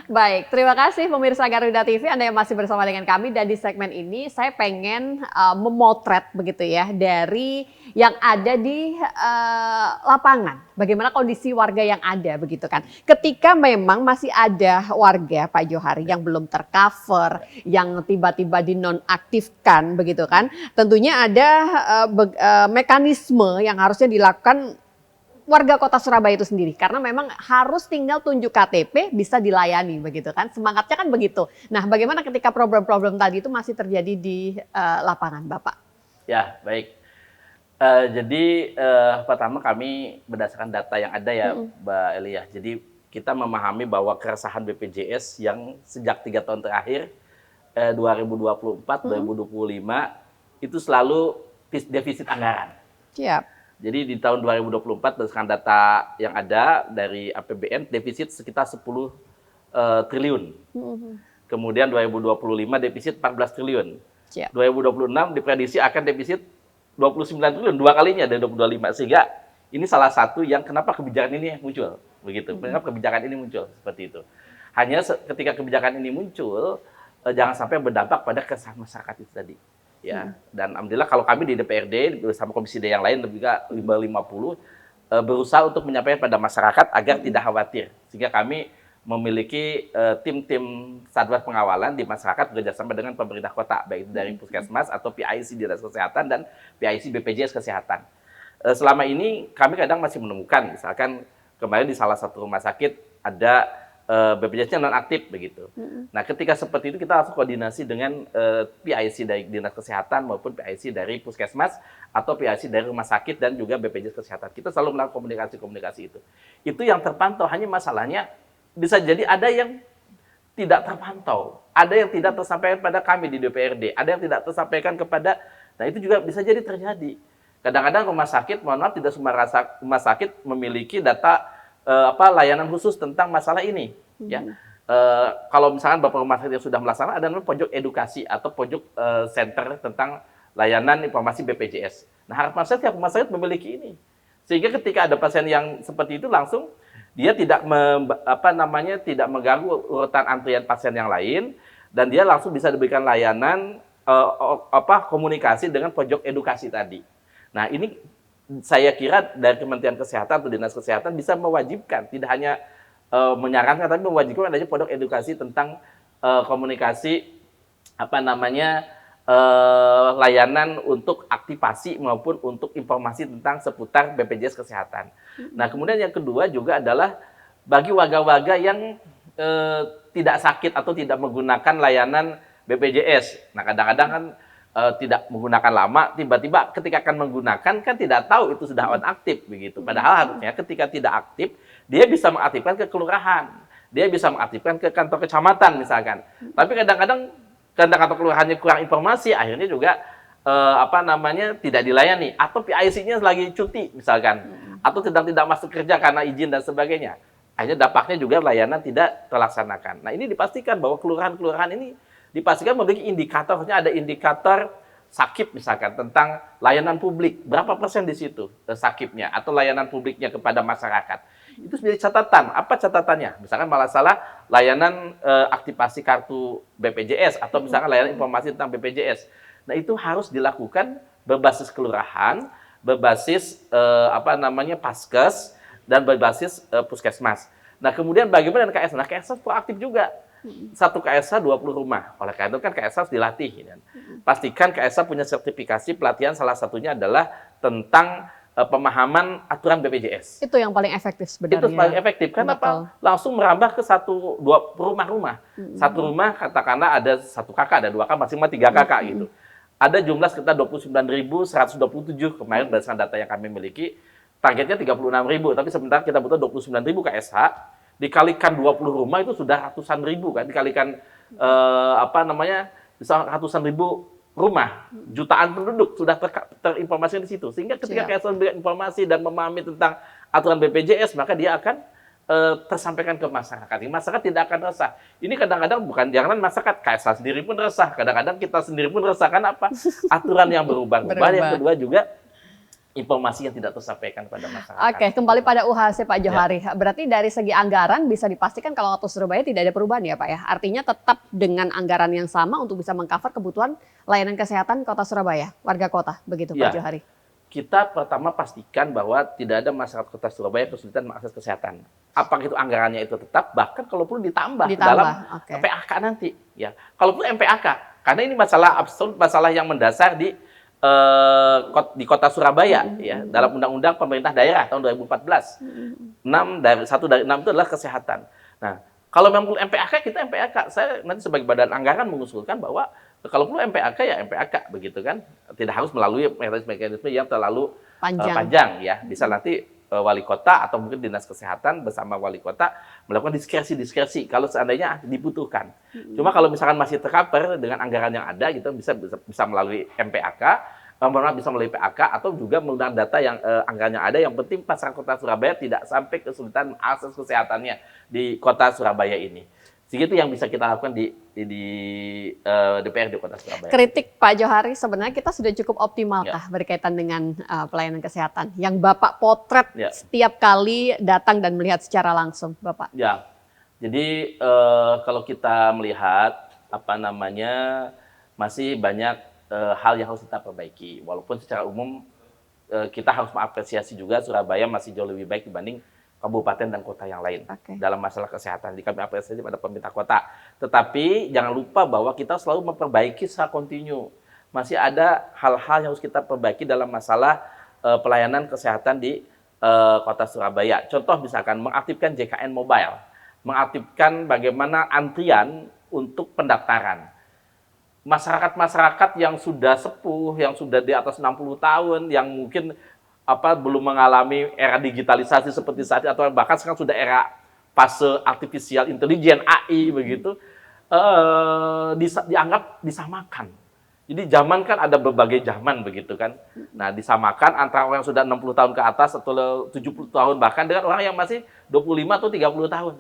Baik, terima kasih pemirsa Garuda TV Anda yang masih bersama dengan kami, dan di segmen ini saya pengen memotret begitu ya dari yang ada di lapangan. Bagaimana kondisi warga yang ada begitu kan. Ketika memang masih ada warga Pak Johari yang belum tercover, yang tiba-tiba dinonaktifkan begitu kan. Tentunya ada mekanisme yang harusnya dilakukan warga kota Surabaya itu sendiri, karena memang harus tinggal tunjuk KTP bisa dilayani begitu kan, semangatnya kan begitu. Nah, bagaimana ketika problem-problem tadi itu masih terjadi di lapangan, Bapak? Ya, baik. Jadi pertama kami berdasarkan data yang ada ya, Mbak Elia. Jadi kita memahami bahwa keresahan BPJS yang sejak 3 tahun terakhir 2024, 2025 itu selalu defisit anggaran. Siap. Jadi di tahun 2024 berdasarkan data yang ada dari APBN defisit sekitar 10 triliun. Kemudian 2025 defisit 14 triliun. 2026 diprediksi akan defisit 29 triliun, 2 kalinya dari 2025. Sehingga ini salah satu yang kenapa kebijakan ini muncul, begitu. Kenapa kebijakan ini muncul seperti itu. Hanya ketika kebijakan ini muncul, jangan sampai berdampak pada keresahan masyarakat itu tadi. Ya, dan alhamdulillah kalau kami di DPRD bersama Komisi D yang lain juga 550 berusaha untuk menyampaikan pada masyarakat agar tidak khawatir, sehingga kami memiliki tim-tim satgas pengawalan di masyarakat bekerjasama dengan pemerintah kota, baik itu dari Puskesmas atau PIC Dinas Kesehatan dan PIC BPJS Kesehatan. Selama ini kami kadang masih menemukan, misalkan kemarin di salah satu rumah sakit ada BPJS-nya non-aktif begitu. Nah, ketika seperti itu kita langsung koordinasi dengan PIC dari Dinas Kesehatan maupun PIC dari Puskesmas atau PIC dari rumah sakit dan juga BPJS Kesehatan. Kita selalu melakukan komunikasi-komunikasi itu. Itu yang terpantau, hanya masalahnya bisa jadi ada yang tidak terpantau, ada yang tidak tersampaikan pada kami di DPRD, ada yang tidak tersampaikan kepada, nah itu juga bisa jadi terjadi. Kadang-kadang rumah sakit, mohon maaf, tidak semua rumah sakit memiliki data layanan khusus tentang masalah ini. Ya, kalau misalkan beberapa rumah sakit yang sudah melaksanakan ada namanya pojok edukasi atau pojok center tentang layanan informasi BPJS. Nah, harapan saya tiap rumah sakit memiliki ini, sehingga ketika ada pasien yang seperti itu langsung dia tidak tidak mengganggu urutan antrian pasien yang lain, dan dia langsung bisa diberikan layanan komunikasi dengan pojok edukasi tadi. Nah, ini saya kira dari Kementerian Kesehatan atau Dinas Kesehatan bisa mewajibkan, tidak hanya menyarankan, tapi mewajibkan adanya pondok edukasi tentang komunikasi layanan untuk aktivasi maupun untuk informasi tentang seputar BPJS Kesehatan. Nah, kemudian yang kedua juga adalah bagi warga-warga yang tidak sakit atau tidak menggunakan layanan BPJS. Nah, kadang-kadang kan tidak menggunakan lama, tiba-tiba ketika akan menggunakan kan tidak tahu itu sudah on aktif begitu. Padahal harusnya ketika tidak aktif, dia bisa mengaktifkan ke kelurahan, dia bisa mengaktifkan ke kantor kecamatan misalkan. Tapi kadang-kadang karena kantor kelurahannya kurang informasi, akhirnya juga tidak dilayani, atau PIC-nya lagi cuti misalkan, atau sedang tidak masuk kerja karena izin dan sebagainya. Akhirnya dampaknya juga layanan tidak terlaksanakan. Nah, ini dipastikan bahwa kelurahan-kelurahan ini dipastikan memiliki indikatornya, ada indikator sakit misalkan tentang layanan publik, berapa persen di situ sakitnya atau layanan publiknya kepada masyarakat. Itu menjadi catatan. Apa catatannya? Misalkan masalah layanan aktivasi kartu BPJS atau misalkan layanan informasi tentang BPJS. Nah, itu harus dilakukan berbasis kelurahan, berbasis Paskes dan berbasis puskesmas. Nah, kemudidan bagaimana dengan KSH? Nah, KSH proaktif juga. Satu KSH 20 rumah. Oleh karena itu kan KSH harus dilatih. Kan? Pastikan KSH punya sertifikasi pelatihan, salah satunya adalah tentang pemahaman aturan BPJS. Itu yang paling efektif sebenarnya. Itu paling efektif. Kenapa? Langsung merambah ke dua rumah-rumah. Satu rumah katakanlah ada 1 kakak, ada 2 kakak, masing-masing 3 kakak gitu. Ada jumlah sekitar 29.127 kemarin berdasarkan data yang kami miliki. Targetnya 36.000, tapi sementara kita butuh 29.000 KSH. Dikalikan 20 rumah itu sudah ratusan ribu kan, dikalikan bisa ratusan ribu rumah, jutaan penduduk sudah terinformasi di situ. Sehingga ketika KSH memberikan informasi dan memahami tentang aturan BPJS, maka dia akan tersampaikan ke masyarakat. Masyarakat tidak akan resah. Ini kadang-kadang jangan masyarakat, KSH sendiri pun resah. Kadang-kadang kita sendiri pun resah. Kenapa? Aturan yang berubah-ubah. Yang kedua juga informasi yang tidak tersampaikan kepada masyarakat. Oke, kembali pada UHC Pak Johari. Berarti dari segi anggaran bisa dipastikan kalau Kota Surabaya tidak ada perubahan ya Pak ya? Artinya tetap dengan anggaran yang sama untuk bisa mengcover kebutuhan layanan kesehatan Kota Surabaya, warga kota, begitu Pak Johari? Kita pertama pastikan bahwa tidak ada masyarakat Kota Surabaya kesulitan mengakses kesehatan. Apakah itu anggarannya itu tetap, bahkan kalau perlu ditambah dalam MPAK nanti. Ya, kalau perlu MPAK, karena ini masalah absolut, masalah yang mendasar di Kota Surabaya ya, dalam Undang-Undang Pemerintah Daerah tahun 2014. 1 dari 6 itu adalah kesehatan. Nah, kalau memang perlu MPAK, kita MPAK. Saya nanti sebagai badan anggaran mengusulkan bahwa kalau perlu MPAK ya MPAK begitu kan. Tidak harus melalui mekanisme yang terlalu panjang ya. Bisa nanti wali kota atau mungkin dinas kesehatan bersama wali kota melakukan diskresi kalau seandainya dibutuhkan. Cuma kalau misalkan masih tercover dengan anggaran yang ada gitu bisa melalui MPAK, bisa melalui PAK atau juga menggunakan data yang anggaran yang ada. Yang penting masyarakat Kota Surabaya tidak sampai kesulitan akses kesehatannya di Kota Surabaya ini. Segitu yang bisa kita lakukan di DPRD Kota Surabaya. Kritik Pak Johari, sebenarnya kita sudah cukup optimalkah berkaitan dengan pelayanan kesehatan yang Bapak potret setiap kali datang dan melihat secara langsung, Bapak? Ya, jadi kalau kita melihat masih banyak hal yang harus kita perbaiki. Walaupun secara umum kita harus mengapresiasi juga Surabaya masih jauh lebih baik dibanding kabupaten dan kota yang lain dalam masalah kesehatan. Jadi kami apresiasi pada pemerintah kota. Tetapi jangan lupa bahwa kita selalu memperbaiki secara kontinu. Masih ada hal-hal yang harus kita perbaiki dalam masalah pelayanan kesehatan di Kota Surabaya. Contoh misalkan mengaktifkan JKN Mobile, mengaktifkan bagaimana antrian untuk pendaftaran. Masyarakat-masyarakat yang sudah sepuh, yang sudah di atas 60 tahun, yang mungkin belum mengalami era digitalisasi seperti saat ini, atau bahkan sekarang sudah era fase artificial intelligence AI begitu, dianggap disamakan. Jadi zaman kan ada berbagai zaman begitu kan. Nah, disamakan antara orang yang sudah 60 tahun ke atas atau 70 tahun bahkan dengan orang yang masih 25 atau 30 tahun.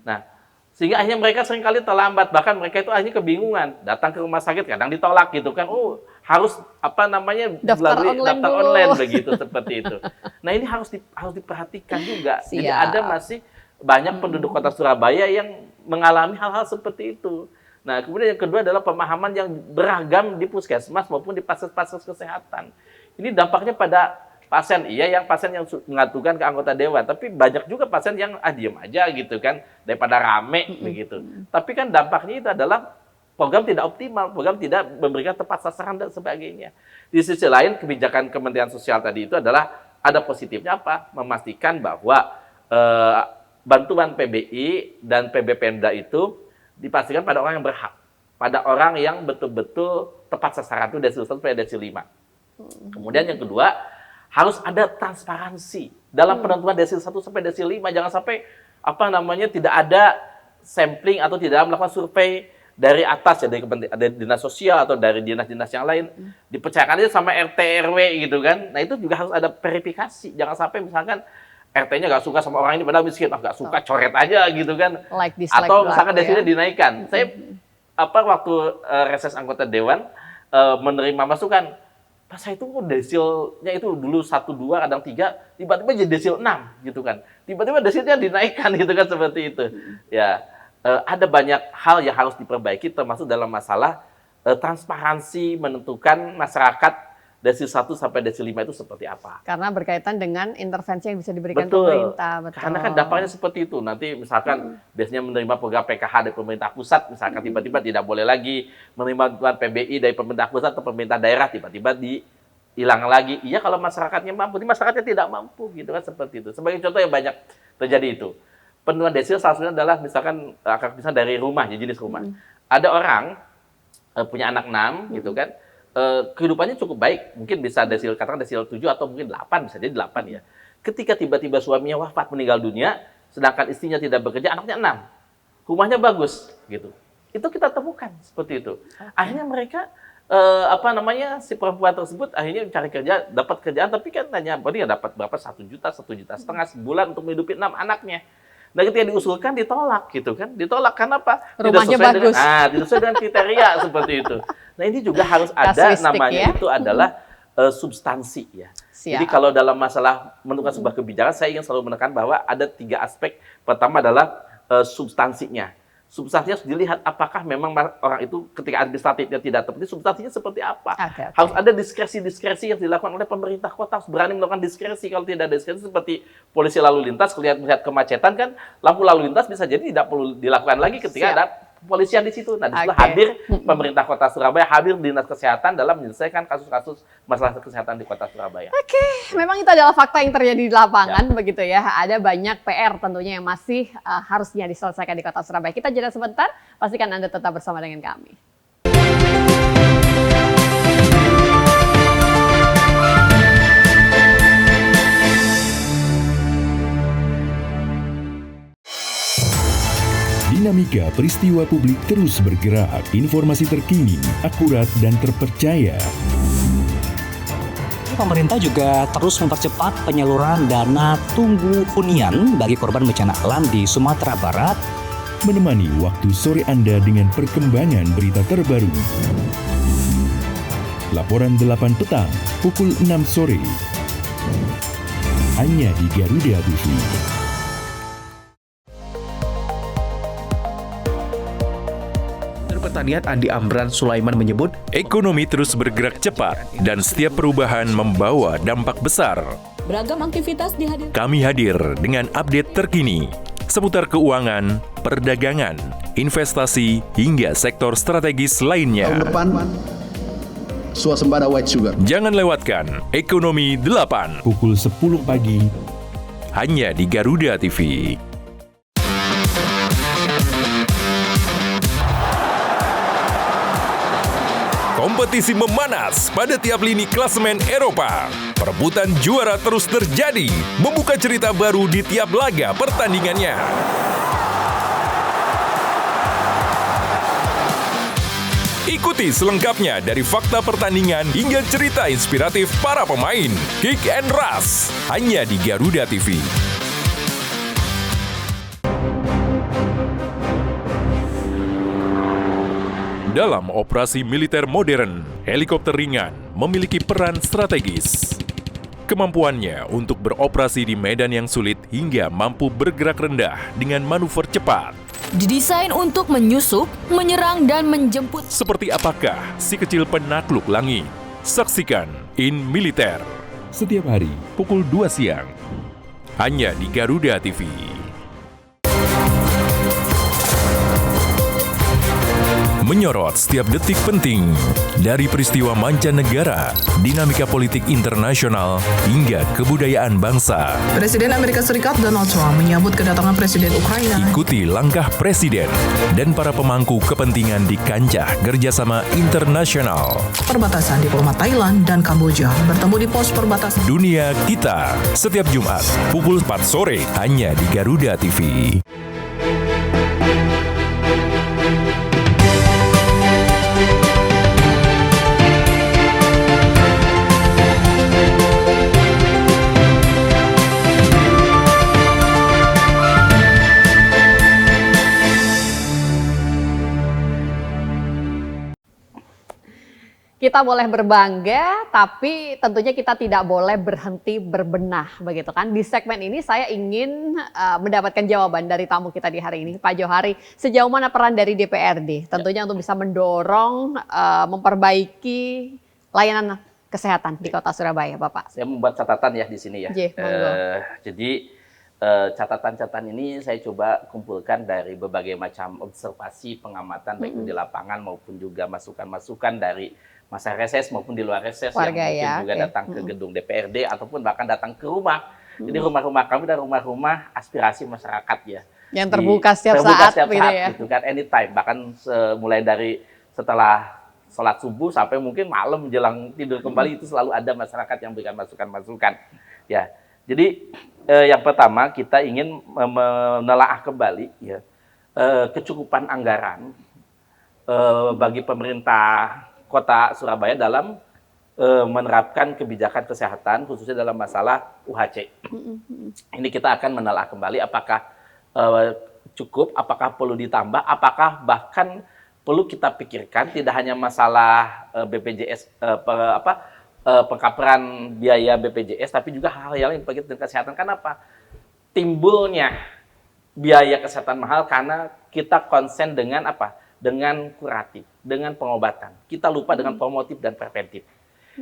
Nah, sehingga akhirnya mereka seringkali terlambat, bahkan mereka itu akhirnya kebingungan, datang ke rumah sakit kadang ditolak gitu kan. Harus daftar online begitu seperti itu. Nah, ini harus diperhatikan juga. Jadi ada masih banyak penduduk Kota Surabaya yang mengalami hal-hal seperti itu. Nah, kemudian yang kedua adalah pemahaman yang beragam di puskesmas maupun di paskes-paskes kesehatan. Ini dampaknya pada pasien, yang pasien yang mengadukan ke anggota dewan, tapi banyak juga pasien yang diem aja gitu kan, daripada rame begitu. Tapi kan dampaknya itu adalah program tidak optimal, program tidak memberikan tepat sasaran dan sebagainya. Di sisi lain, kebijakan Kementerian Sosial tadi itu adalah ada positifnya apa? Memastikan bahwa bantuan PBI dan PB Pemda itu dipastikan pada orang yang berhak, pada orang yang betul-betul tepat sasaran itu desil 1 sampai desil 5. Kemudian yang kedua, harus ada transparansi dalam penentuan desil 1 sampai desil 5. Jangan sampai tidak ada sampling atau tidak melakukan survei dari atas ya, dari dinas sosial atau dari dinas-dinas yang lain, dipercayakan aja sama RT RW gitu kan. Nah, itu juga harus ada verifikasi. Jangan sampai misalkan RT-nya nggak suka sama orang ini padahal miskin, nggak suka coret aja gitu kan. Like, dislike, atau misalkan ya. desilnya dinaikkan. Saya waktu reses anggota dewan menerima masukan, pas saya itu desilnya itu dulu 1, 2, kadang 3, tiba-tiba jadi desil 6 gitu kan. Tiba-tiba desilnya dinaikkan gitu kan, seperti itu. Ya, ada banyak hal yang harus diperbaiki termasuk dalam masalah transparansi menentukan masyarakat desil 1 sampai desil 5 itu seperti apa. Karena berkaitan dengan intervensi yang bisa diberikan Betul. pemerintah. Betul. Karena kan dampaknya seperti itu. Nanti misalkan biasanya menerima program PKH dari pemerintah pusat, misalkan tiba-tiba tidak boleh lagi menerima bantuan PBI dari pemerintah pusat atau pemerintah daerah, tiba-tiba hilang lagi. Iya kalau masyarakatnya mampu, ini masyarakatnya tidak mampu gitu kan, seperti itu. Sebagai contoh yang banyak terjadi itu. Penurunan desil salah satunya adalah misalkan dari rumah, jenis rumah. Ada orang punya anak 6 gitu kan, kehidupannya cukup baik, mungkin bisa katakan desil 7 atau mungkin 8, bisa jadi 8 ya. Ketika tiba-tiba suaminya wafat meninggal dunia, sedangkan istrinya tidak bekerja, anaknya 6, rumahnya bagus gitu. Itu kita temukan seperti itu. Akhirnya mereka si perempuan tersebut akhirnya mencari kerja, dapat kerjaan, tapi kan hanya dapat berapa, 1 juta, 1,5 juta sebulan untuk menghidupi 6 anaknya. Nah, ketika diusulkan ditolak gitu kan. Ditolak karena apa? Rumahnya bagus. Tidak sesuai dengan kriteria seperti itu. Nah, ini juga harus ada namanya itu adalah substansi ya. Siap. Jadi kalau dalam masalah menentukan sebuah kebijakan, saya ingin selalu menekan bahwa ada 3 aspek. Pertama adalah substansinya. Substansinya harus dilihat apakah memang orang itu ketika administratifnya tidak tepat, substansinya seperti apa. Okay. Harus ada diskresi-diskresi yang dilakukan oleh pemerintah kota, harus berani melakukan diskresi. Kalau tidak ada diskresi seperti polisi lalu lintas, melihat kemacetan kan, lampu lalu lintas bisa jadi tidak perlu dilakukan lagi ketika ada kepolisian di situ. Nah, di situ hadir pemerintah Kota Surabaya, hadir Dinas Kesehatan dalam menyelesaikan kasus-kasus masalah kesehatan di Kota Surabaya. Memang itu adalah fakta yang terjadi di lapangan, begitu ya. Ada banyak PR tentunya yang masih harusnya diselesaikan di Kota Surabaya. Kita jeda sebentar, pastikan Anda tetap bersama dengan kami. Dinamika peristiwa publik terus bergerak, informasi terkini, akurat, dan terpercaya. Pemerintah juga terus mempercepat penyaluran dana tunggu hunian bagi korban bencana alam di Sumatera Barat. Menemani waktu sore Anda dengan perkembangan berita terbaru. Laporan 8 petang, pukul 6 sore. Hanya di Garuda TV. Pertanian Andi Amran Sulaiman menyebut, ekonomi terus bergerak cepat dan setiap perubahan membawa dampak besar. Beragam aktivitas dihadirkan. Kami hadir dengan update terkini seputar keuangan, perdagangan, investasi, hingga sektor strategis lainnya. Tahun depan, swasembada white sugar. Jangan lewatkan Ekonomi 8 pukul 10 pagi hanya di Garuda TV. Kompetisi memanas pada tiap lini klasemen Eropa. Perebutan juara terus terjadi, membuka cerita baru di tiap laga pertandingannya. Ikuti selengkapnya dari fakta pertandingan hingga cerita inspiratif para pemain. Kick and Rush, hanya di Garuda TV. Dalam operasi militer modern, helikopter ringan memiliki peran strategis. Kemampuannya untuk beroperasi di medan yang sulit hingga mampu bergerak rendah dengan manuver cepat. Didesain untuk menyusup, menyerang, dan menjemput. Seperti apakah si kecil penakluk langit? Saksikan In Militer. Setiap hari pukul 2 siang. Hanya di Garuda TV. Menyorot setiap detik penting dari peristiwa mancanegara, dinamika politik internasional, hingga kebudayaan bangsa. Presiden Amerika Serikat Donald Trump menyambut kedatangan Presiden Ukraina. Ikuti langkah Presiden dan para pemangku kepentingan di kancah kerjasama internasional. Perbatasan diplomat Thailand dan Kamboja bertemu di pos perbatasan. Dunia Kita, setiap Jumat pukul 4 sore hanya di Garuda TV. Kita boleh berbangga, tapi tentunya kita tidak boleh berhenti berbenah, begitu kan? Di segmen ini saya ingin mendapatkan jawaban dari tamu kita di hari ini, Pak Johari. Sejauh mana peran dari DPRD? Tentunya untuk bisa mendorong, memperbaiki layanan kesehatan di Kota Surabaya, Bapak. Saya membuat catatan ya di sini ya. Jadi catatan-catatan ini saya coba kumpulkan dari berbagai macam observasi, pengamatan, baik di lapangan maupun juga masukan-masukan dari masa reses maupun di luar reses yang mungkin juga datang ke gedung DPRD ataupun bahkan datang ke rumah. Jadi rumah-rumah kami dan rumah-rumah aspirasi masyarakat ya. Yang terbuka setiap saat ya. Gitu kan, anytime. Bahkan mulai dari setelah sholat subuh sampai mungkin malam menjelang tidur kembali itu selalu ada masyarakat yang berikan masukan-masukan. Ya, jadi yang pertama kita ingin menelaah kembali ya kecukupan anggaran bagi pemerintah Kota Surabaya dalam menerapkan kebijakan kesehatan khususnya dalam masalah UHC. Ini kita akan menelaah kembali apakah cukup, apakah perlu ditambah, apakah bahkan perlu kita pikirkan tidak hanya masalah BPJS pengkaperan biaya BPJS, tapi juga hal-hal yang lain berkaitan dengan kesehatan. Kenapa? Timbulnya biaya kesehatan mahal karena kita konsen dengan apa? Dengan kuratif, dengan pengobatan. Kita lupa dengan promotif dan preventif.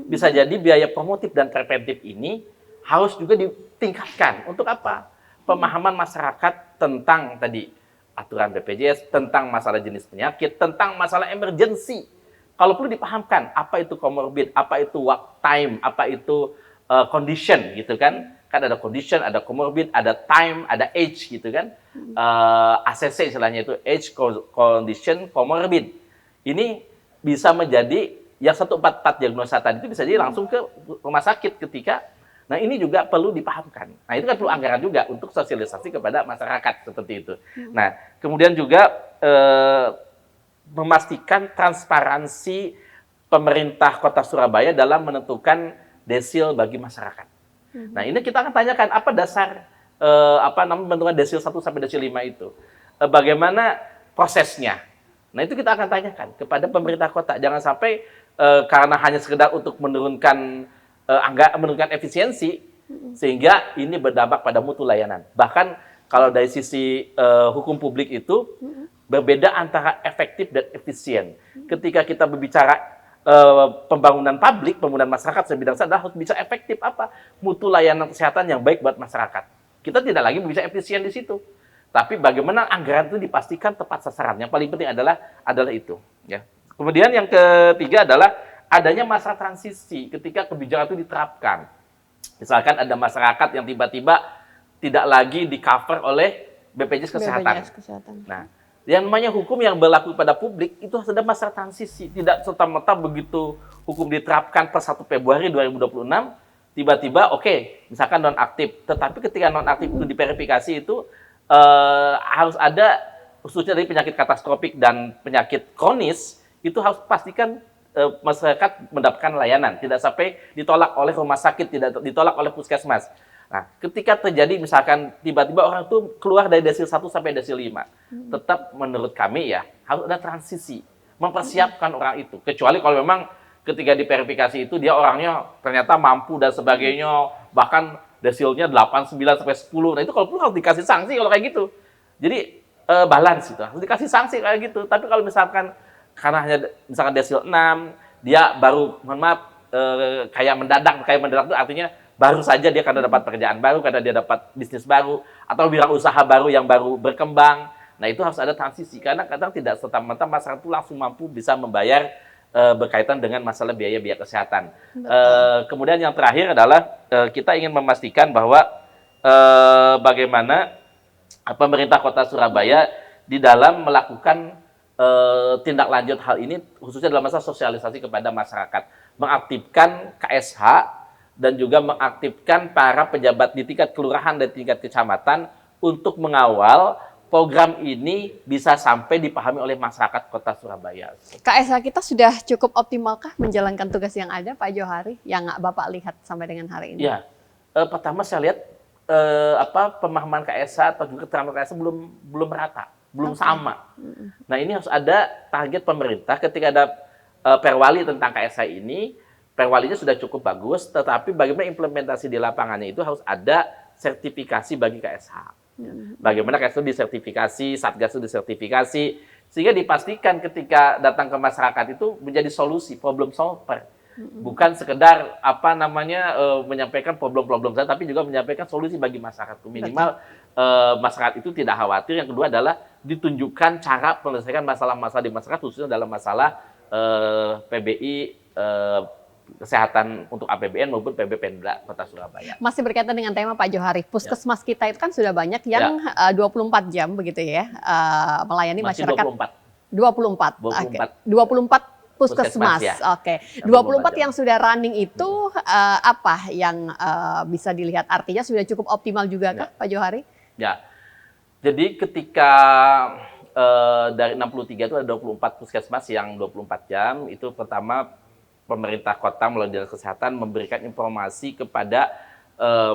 Bisa jadi biaya promotif dan preventif ini harus juga ditingkatkan. Untuk apa? Pemahaman masyarakat tentang tadi aturan BPJS, tentang masalah jenis penyakit, tentang masalah emergency. Kalau perlu dipahamkan apa itu comorbid, apa itu work time, apa itu condition gitu kan. Kan ada condition, ada comorbid, ada time, ada age gitu kan. ACC istilahnya itu age, condition, comorbid. Ini bisa menjadi yang 144 diagnosa tadi itu bisa jadi langsung ke rumah sakit ketika. Nah ini juga perlu dipahamkan. Nah itu kan perlu anggaran juga untuk sosialisasi kepada masyarakat seperti itu. Nah kemudian juga memastikan transparansi pemerintah Kota Surabaya dalam menentukan desil bagi masyarakat. Nah, ini kita akan tanyakan apa dasar bentukan desil 1 sampai desil 5 itu. Bagaimana prosesnya? Nah, itu kita akan tanyakan kepada pemerintah kota. Jangan sampai karena hanya sekedar untuk menurunkan efisiensi sehingga ini berdampak pada mutu layanan. Bahkan kalau dari sisi hukum publik itu berbeda antara efektif dan efisien. Ketika kita berbicara pembangunan publik, pembangunan masyarakat sebidang sadar harus bisa efektif apa? Mutu layanan kesehatan yang baik buat masyarakat. Kita tidak lagi bisa efisien di situ. Tapi bagaimana anggaran itu dipastikan tepat sasaran. Yang paling penting adalah itu. Ya. Kemudian yang ketiga adalah adanya masa transisi ketika kebijakan itu diterapkan. Misalkan ada masyarakat yang tiba-tiba tidak lagi di-cover oleh BPJS Kesehatan. Nah, yang namanya hukum yang berlaku pada publik itu harus ada masa transisi. Tidak serta-merta begitu hukum diterapkan per 1 Februari 2026, tiba-tiba misalkan nonaktif. Tetapi ketika nonaktif itu diverifikasi itu harus ada, khususnya dari penyakit katastrofik dan penyakit kronis, itu harus pastikan masyarakat mendapatkan layanan. Tidak sampai ditolak oleh rumah sakit, tidak ditolak oleh puskesmas. Nah, ketika terjadi misalkan tiba-tiba orang itu keluar dari desil 1 sampai desil 5, tetap menurut kami ya harus ada transisi, mempersiapkan orang itu. Kecuali kalau memang ketika diverifikasi itu dia orangnya ternyata mampu dan sebagainya, bahkan desilnya 8, 9 sampai 10. Nah, itu kalau perlu harus dikasih sanksi kalau kayak gitu. Jadi balance itu, harus dikasih sanksi kayak gitu. Tapi kalau misalkan karena hanya misalkan desil 6, dia baru kayak mendadak itu artinya baru saja dia karena dapat pekerjaan baru, karena dia dapat bisnis baru, atau wirausaha baru yang baru berkembang. Nah, itu harus ada transisi, karena kadang tidak serta-merta masyarakat itu langsung mampu bisa membayar berkaitan dengan masalah biaya-biaya kesehatan. Kemudian yang terakhir adalah kita ingin memastikan bahwa bagaimana pemerintah Kota Surabaya di dalam melakukan tindak lanjut hal ini, khususnya dalam masalah sosialisasi kepada masyarakat. Mengaktifkan KSH, dan juga mengaktifkan para pejabat di tingkat kelurahan dan tingkat kecamatan untuk mengawal program ini bisa sampai dipahami oleh masyarakat Kota Surabaya. KSH kita sudah cukup optimalkah menjalankan tugas yang ada, Pak Johari, yang Bapak lihat sampai dengan hari ini? Ya, pertama saya lihat pemahaman KSH atau juga keterangan KSH belum merata, belum sama. Nah, ini harus ada target pemerintah ketika ada perwali tentang KSH ini, perwalinya sudah cukup bagus, tetapi bagaimana implementasi di lapangannya itu harus ada sertifikasi bagi KSH. Bagaimana KSH disertifikasi, Satgas itu disertifikasi, sehingga dipastikan ketika datang ke masyarakat itu menjadi solusi, problem solver. Bukan sekedar menyampaikan problem-problem saja, tapi juga menyampaikan solusi bagi masyarakat. Minimal masyarakat itu tidak khawatir. Yang kedua adalah ditunjukkan cara menyelesaikan masalah-masalah di masyarakat, khususnya dalam masalah PBI, kesehatan untuk APBN maupun PB Pemda Kota Surabaya. Masih berkaitan dengan tema Pak Johari, puskesmas kita itu kan sudah banyak yang 24 jam begitu ya, melayani Masih masyarakat. 24. 24 puskesmas. Ya. Oke. 24 yang sudah running itu apa yang bisa dilihat? Artinya sudah cukup optimal juga kah, Pak Johari? Ya. Jadi ketika dari 63 itu ada 24 puskesmas yang 24 jam, itu pertama pemerintah kota melalui Dinas Kesehatan memberikan informasi kepada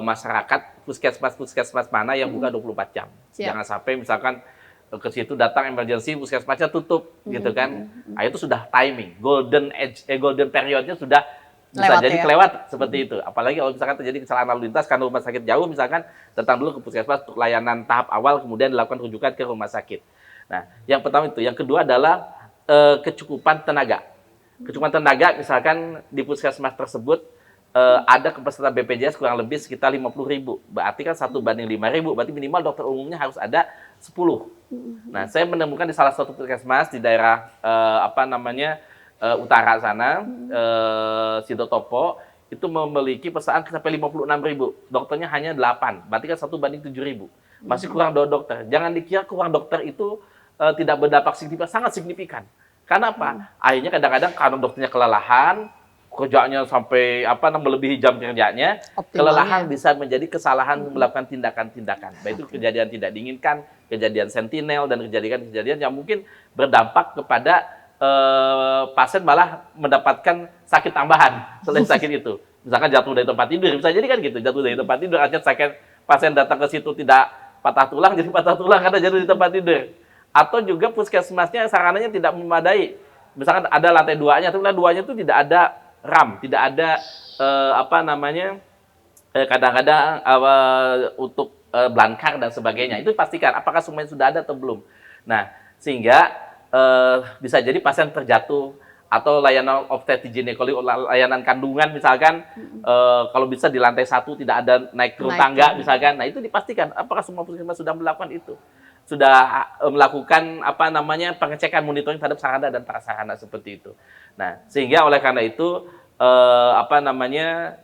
masyarakat puskesmas mana yang buka 24 jam. Jangan sampai misalkan ke situ datang emergency, puskesmasnya tutup gitu kan. Nah, itu sudah timing, golden periodnya sudah bisa jadi kelewat seperti itu. Apalagi kalau misalkan terjadi kecelakaan lalu lintas karena rumah sakit jauh, misalkan datang dulu ke puskesmas untuk layanan tahap awal, kemudian dilakukan rujukan ke rumah sakit. Nah, yang pertama itu. Yang kedua adalah kecukupan tenaga. Kecukupan tenaga, misalkan di puskesmas tersebut ada kapasitas BPJS kurang lebih sekitar 50.000. Berarti kan 1:5.000, berarti minimal dokter umumnya harus ada 10. Nah, saya menemukan di salah satu puskesmas di daerah utara sana, Sidotopo, itu memiliki pesanan sampai 56.000. Dokternya hanya 8, berarti kan 1:7.000. Masih kurang 2 dokter. Jangan dikira kurang dokter itu tidak berdampak signifikan, sangat signifikan. Karena apa? Akhirnya kadang-kadang karena dokternya kelelahan, kerjanya sampai melebihi jam kerjanya, kelelahan bisa menjadi kesalahan melakukan tindakan-tindakan. Baik itu kejadian tidak diinginkan, kejadian sentinel, dan kejadian-kejadian yang mungkin berdampak kepada pasien malah mendapatkan sakit tambahan selain sakit itu. Misalkan jatuh dari tempat tidur, bisa jadi kan gitu, jatuh dari tempat tidur, akhirnya pasien datang ke situ tidak patah tulang, jadi patah tulang karena jatuh di tempat tidur. Atau juga puskesmasnya sarananya tidak memadai. Misalkan ada lantai 2-nya, tapi lantai 2-nya itu tidak ada RAM, tidak ada kadang-kadang untuk blankar dan sebagainya. Itu pastikan apakah semuanya sudah ada atau belum. Nah, sehingga bisa jadi pasien terjatuh, atau layanan obstetri ginekologi, layanan kandungan misalkan, kalau bisa di lantai 1 tidak ada naik turun tangga misalkan. Nah, itu dipastikan apakah semua puskesmas sudah melakukan itu. Sudah melakukan pengecekan monitoring terhadap sarana dan prasarana seperti itu. Nah, sehingga oleh karena itu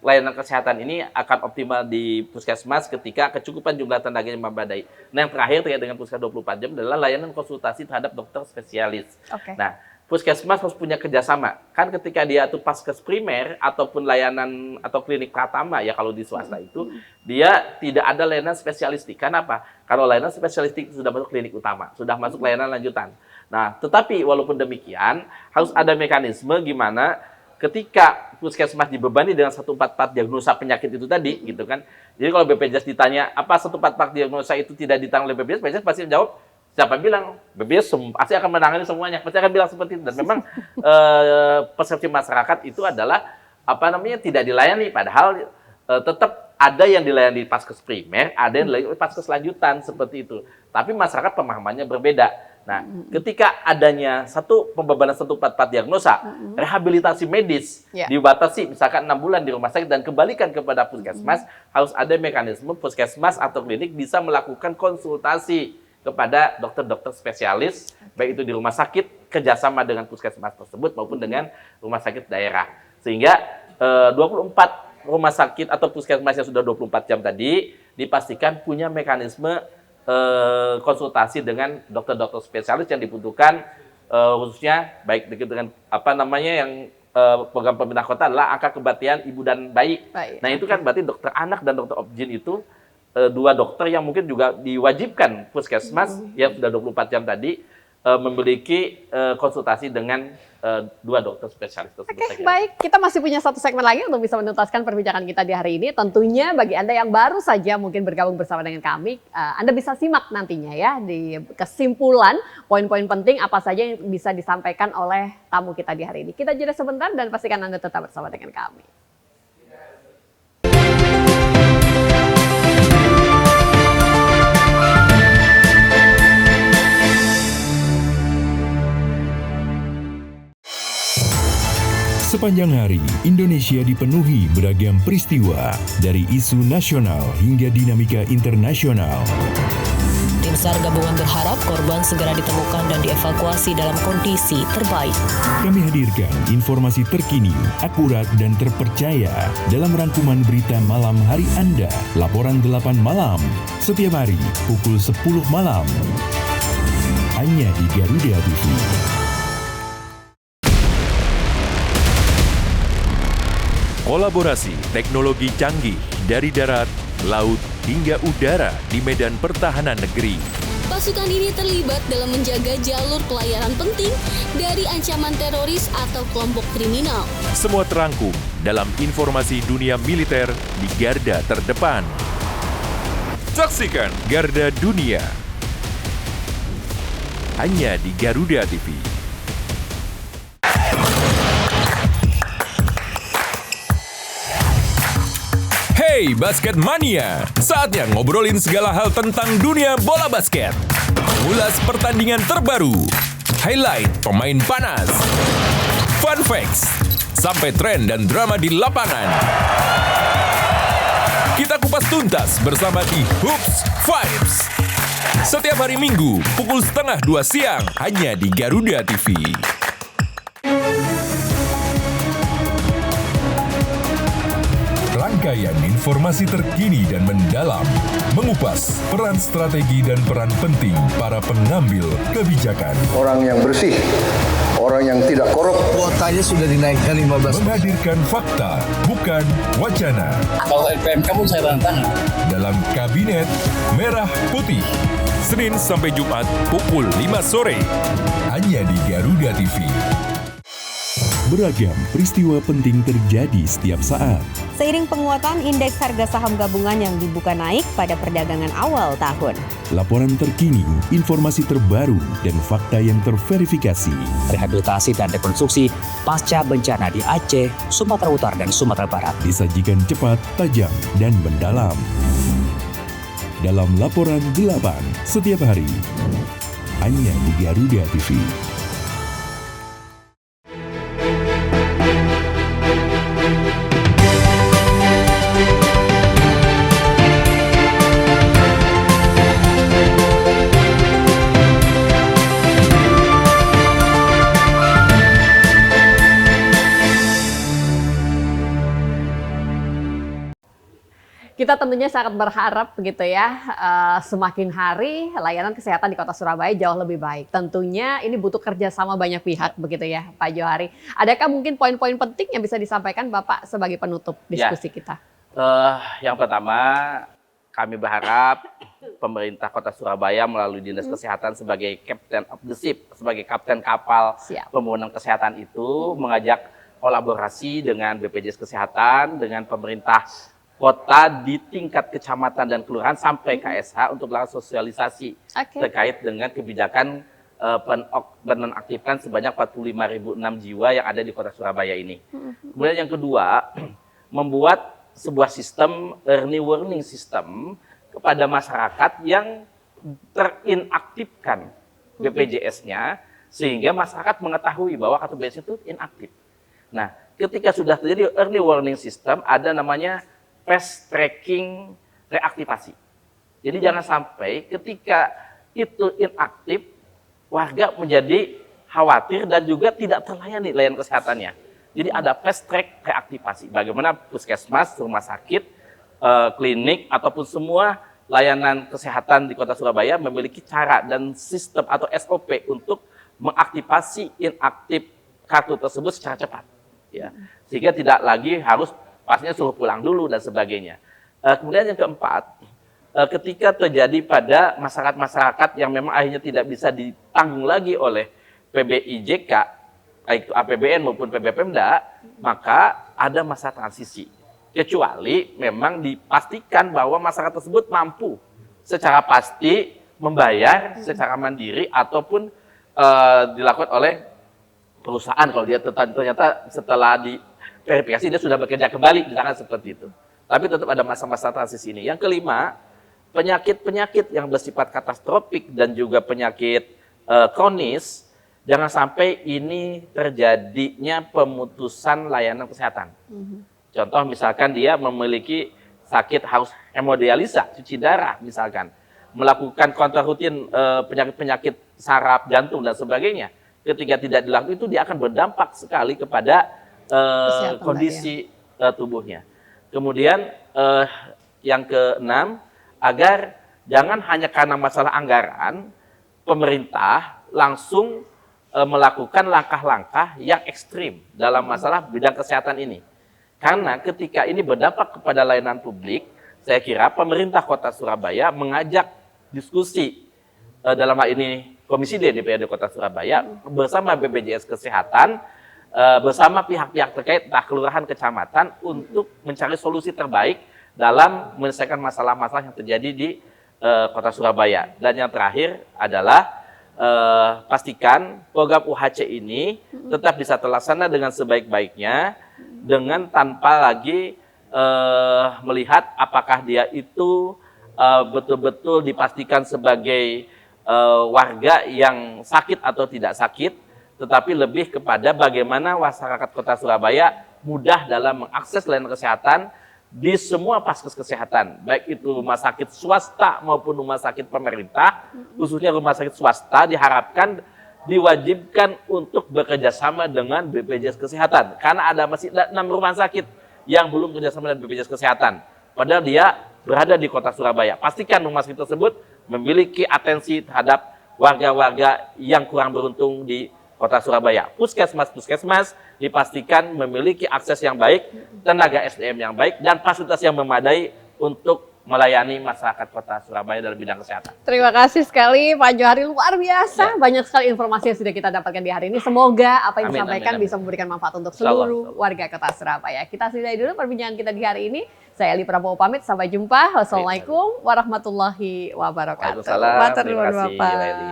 layanan kesehatan ini akan optimal di puskesmas ketika kecukupan jumlah tenaganya memadai. Nah, yang terakhir terkait dengan puskesmas 24 jam adalah layanan konsultasi terhadap dokter spesialis. Nah, puskesmas harus punya kerjasama. Kan ketika dia tuh paskes primer ataupun layanan atau klinik pratama ya kalau di swasta itu, dia tidak ada layanan spesialistik. Kenapa? Kalau layanan spesialistik sudah masuk klinik utama, sudah masuk layanan lanjutan. Nah, tetapi walaupun demikian harus ada mekanisme gimana ketika puskesmas dibebani dengan 144 diagnosa penyakit itu tadi, gitu kan. Jadi kalau BPJS ditanya apa 144 diagnosa itu tidak ditangani oleh BPJS, BPJS pasti jawab, siapa bilang? BPJS pasti akan menangani semuanya, pasti akan bilang seperti itu. Dan memang persepsi masyarakat itu adalah tidak dilayani, padahal tetap ada yang dilayani paskes primer, ada yang dilayani paskes lanjutan seperti itu. Tapi masyarakat pemahamannya berbeda. Nah, ketika adanya satu pembebanan 144 diagnosa, rehabilitasi medis dibatasi misalkan 6 bulan di rumah sakit dan kembalikan kepada puskesmas, harus ada mekanisme puskesmas atau klinik bisa melakukan konsultasi kepada dokter-dokter spesialis, baik itu di rumah sakit, kerjasama dengan puskesmas tersebut maupun dengan rumah sakit daerah. Sehingga 24 rumah sakit atau puskesmas yang sudah 24 jam tadi dipastikan punya mekanisme konsultasi dengan dokter-dokter spesialis yang dibutuhkan, khususnya baik dengan yang program pemerintah kota adalah angka kematian ibu dan bayi. Nah, itu kan berarti dokter anak dan dokter obgyn itu 2 dokter yang mungkin juga diwajibkan puskesmas yang sudah 24 jam tadi memiliki konsultasi dengan 2 dokter spesialis tersebut. Oke, baik. Kita masih punya satu segmen lagi untuk bisa menuntaskan perbincangan kita di hari ini. Tentunya bagi Anda yang baru saja mungkin bergabung bersama dengan kami, Anda bisa simak nantinya ya di kesimpulan poin-poin penting apa saja yang bisa disampaikan oleh tamu kita di hari ini. Kita jeda sebentar dan pastikan Anda tetap bersama dengan kami. Sepanjang hari, Indonesia dipenuhi beragam peristiwa, dari isu nasional hingga dinamika internasional. Tim SAR gabungan berharap korban segera ditemukan dan dievakuasi dalam kondisi terbaik. Kami hadirkan informasi terkini, akurat dan terpercaya dalam rangkuman berita malam hari Anda. Laporan 8 malam, setiap hari pukul 10 malam. Hanya di Garuda TV. Kolaborasi teknologi canggih dari darat, laut, hingga udara di medan pertahanan negeri. Pasukan ini terlibat dalam menjaga jalur pelayaran penting dari ancaman teroris atau kelompok kriminal. Semua terangkum dalam informasi dunia militer di garda terdepan. Saksikan Garda Dunia hanya di Garuda TV. Hey Basket Mania, saatnya ngobrolin segala hal tentang dunia bola basket. Ulas pertandingan terbaru, highlight pemain panas, fun facts, sampai tren dan drama di lapangan. Kita kupas tuntas bersama di Hoops Vibes. Setiap hari Minggu, pukul 1:30 siang, hanya di Garuda TV. Rangkaian informasi terkini dan mendalam, mengupas peran strategi dan peran penting para pengambil kebijakan. Orang yang bersih, orang yang tidak korup. Kuotanya sudah dinaikkan 15%. Menghadirkan fakta, bukan wacana. Kalau LPM kamu saya tanda tangan. Dalam Kabinet Merah Putih, Senin sampai Jumat pukul 5 sore. Hanya di Garuda TV. Beragam peristiwa penting terjadi setiap saat. Seiring penguatan indeks harga saham gabungan yang dibuka naik pada perdagangan awal tahun. Laporan terkini, informasi terbaru, dan fakta yang terverifikasi. Rehabilitasi dan rekonstruksi pasca bencana di Aceh, Sumatera Utara, dan Sumatera Barat. Disajikan cepat, tajam, dan mendalam. Dalam Laporan 8, setiap hari. Hanya di Garuda TV. Kita tentunya sangat berharap begitu ya, semakin hari layanan kesehatan di Kota Surabaya jauh lebih baik. Tentunya ini butuh kerjasama banyak pihak begitu ya Pak Johari. Adakah mungkin poin-poin penting yang bisa disampaikan Bapak sebagai penutup diskusi kita? Yang pertama, kami berharap pemerintah Kota Surabaya melalui Dinas Kesehatan sebagai Captain of the Ship, sebagai kapten kapal pembangunan kesehatan itu mengajak kolaborasi dengan BPJS Kesehatan, dengan pemerintah kota di tingkat kecamatan dan kelurahan sampai KSH untuk melakukan sosialisasi terkait dengan kebijakan penonaktifkan sebanyak 45.006 jiwa yang ada di Kota Surabaya ini. Kemudian yang kedua, membuat sebuah sistem early warning system kepada masyarakat yang terinaktifkan BPJS-nya sehingga masyarakat mengetahui bahwa kartu BPJS itu inaktif. Nah, ketika sudah terjadi early warning system, ada namanya fast tracking reaktivasi. Jadi jangan sampai ketika itu inaktif, warga menjadi khawatir dan juga tidak terlayani layanan kesehatannya. Jadi ada fast track reaktivasi. Bagaimana puskesmas, rumah sakit, klinik, ataupun semua layanan kesehatan di Kota Surabaya memiliki cara dan sistem atau SOP untuk mengaktifasi inaktif kartu tersebut secara cepat. Ya. Sehingga tidak lagi harus pastinya suruh pulang dulu dan sebagainya. Kemudian yang keempat, ketika terjadi pada masyarakat-masyarakat yang memang akhirnya tidak bisa ditanggung lagi oleh PBIJK, baik itu APBN maupun PBPemda, maka ada masa transisi. Kecuali memang dipastikan bahwa masyarakat tersebut mampu secara pasti membayar secara mandiri ataupun dilakukan oleh perusahaan kalau dia ternyata setelah diverifikasi dia sudah bekerja kembali, misalkan seperti itu. Tapi tetap ada masa-masa transisi ini. Yang kelima, penyakit-penyakit yang bersifat katastrofik dan juga penyakit kronis, jangan sampai ini terjadinya pemutusan layanan kesehatan. Contoh misalkan dia memiliki sakit harus hemodialisa, cuci darah misalkan, melakukan kontrol rutin penyakit-penyakit saraf, jantung dan sebagainya. Ketika tidak dilakukan itu dia akan berdampak sekali kepada kondisi tubuhnya. Kemudian yang keenam, agar jangan hanya karena masalah anggaran, pemerintah langsung melakukan langkah-langkah yang ekstrim dalam masalah bidang kesehatan ini. Karena ketika ini berdampak kepada layanan publik, saya kira pemerintah Kota Surabaya mengajak diskusi dalam hal ini Komisi D DPRD Kota Surabaya bersama BPJS Kesehatan, bersama pihak-pihak terkait, entah kelurahan, kecamatan, untuk mencari solusi terbaik dalam menyelesaikan masalah-masalah yang terjadi di Kota Surabaya. Dan yang terakhir adalah pastikan program UHC ini tetap bisa terlaksana dengan sebaik-baiknya, dengan tanpa lagi melihat apakah dia itu betul-betul dipastikan sebagai warga yang sakit atau tidak sakit, tetapi lebih kepada bagaimana masyarakat Kota Surabaya mudah dalam mengakses layanan kesehatan di semua paskes kesehatan, baik itu rumah sakit swasta maupun rumah sakit pemerintah. Khususnya rumah sakit swasta diharapkan diwajibkan untuk bekerja sama dengan BPJS Kesehatan, karena ada masih 6 rumah sakit yang belum bekerjasama dengan BPJS Kesehatan, padahal dia berada di Kota Surabaya. Pastikan rumah sakit tersebut memiliki atensi terhadap warga-warga yang kurang beruntung di Kota Surabaya. Puskesmas dipastikan memiliki akses yang baik, tenaga SDM yang baik, dan fasilitas yang memadai untuk melayani masyarakat Kota Surabaya dalam bidang kesehatan. Terima kasih sekali Pak Johari, luar biasa. Banyak sekali informasi yang sudah kita dapatkan di hari ini. Semoga apa yang disampaikan bisa memberikan manfaat untuk seluruh warga Kota Surabaya. Kita sudahi dulu perbincangan kita di hari ini. Saya Eli Prabowo pamit, sampai jumpa. Wassalamualaikum warahmatullahi wabarakatuh. Waalaikumsalam. Terima kasih, Eli.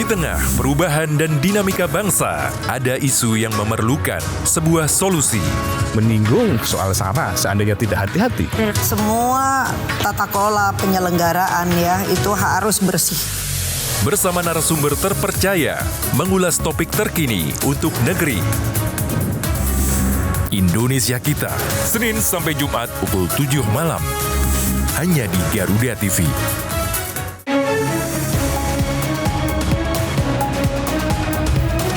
Di tengah perubahan dan dinamika bangsa, ada isu yang memerlukan sebuah solusi. Menyinggung soal SARA seandainya tidak hati-hati. Semua tata kelola penyelenggaraan ya itu harus bersih. Bersama narasumber terpercaya, mengulas topik terkini untuk negeri. Indonesia Kita, Senin sampai Jumat pukul 7 malam. Hanya di Garuda TV.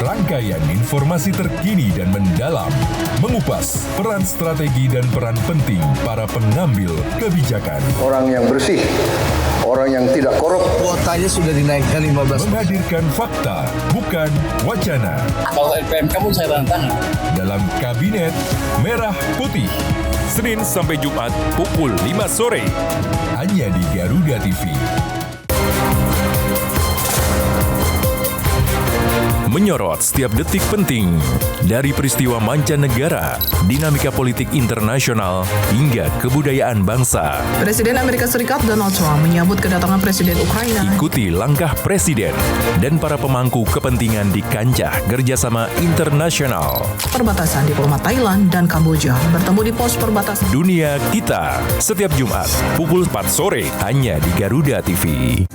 Rangkaian informasi terkini dan mendalam, mengupas peran strategi dan peran penting para pengambil kebijakan. Orang yang bersih, orang yang tidak korup. Kuotanya sudah dinaikkan 15%. Menghadirkan fakta, bukan wacana. Kalau LPMK pun saya tanda tangan. Dalam Kabinet Merah Putih, Senin sampai Jumat pukul 5 sore. Hanya di Garuda TV. menyorot setiap detik penting dari peristiwa mancanegara, dinamika politik internasional, hingga kebudayaan bangsa. Presiden Amerika Serikat Donald Trump menyambut kedatangan Presiden Ukraina. Ikuti langkah Presiden dan para pemangku kepentingan di kancah kerjasama internasional. Perbatasan diplomat Thailand dan Kamboja bertemu di pos perbatasan Dunia Kita, setiap Jumat pukul 4 sore hanya di Garuda TV.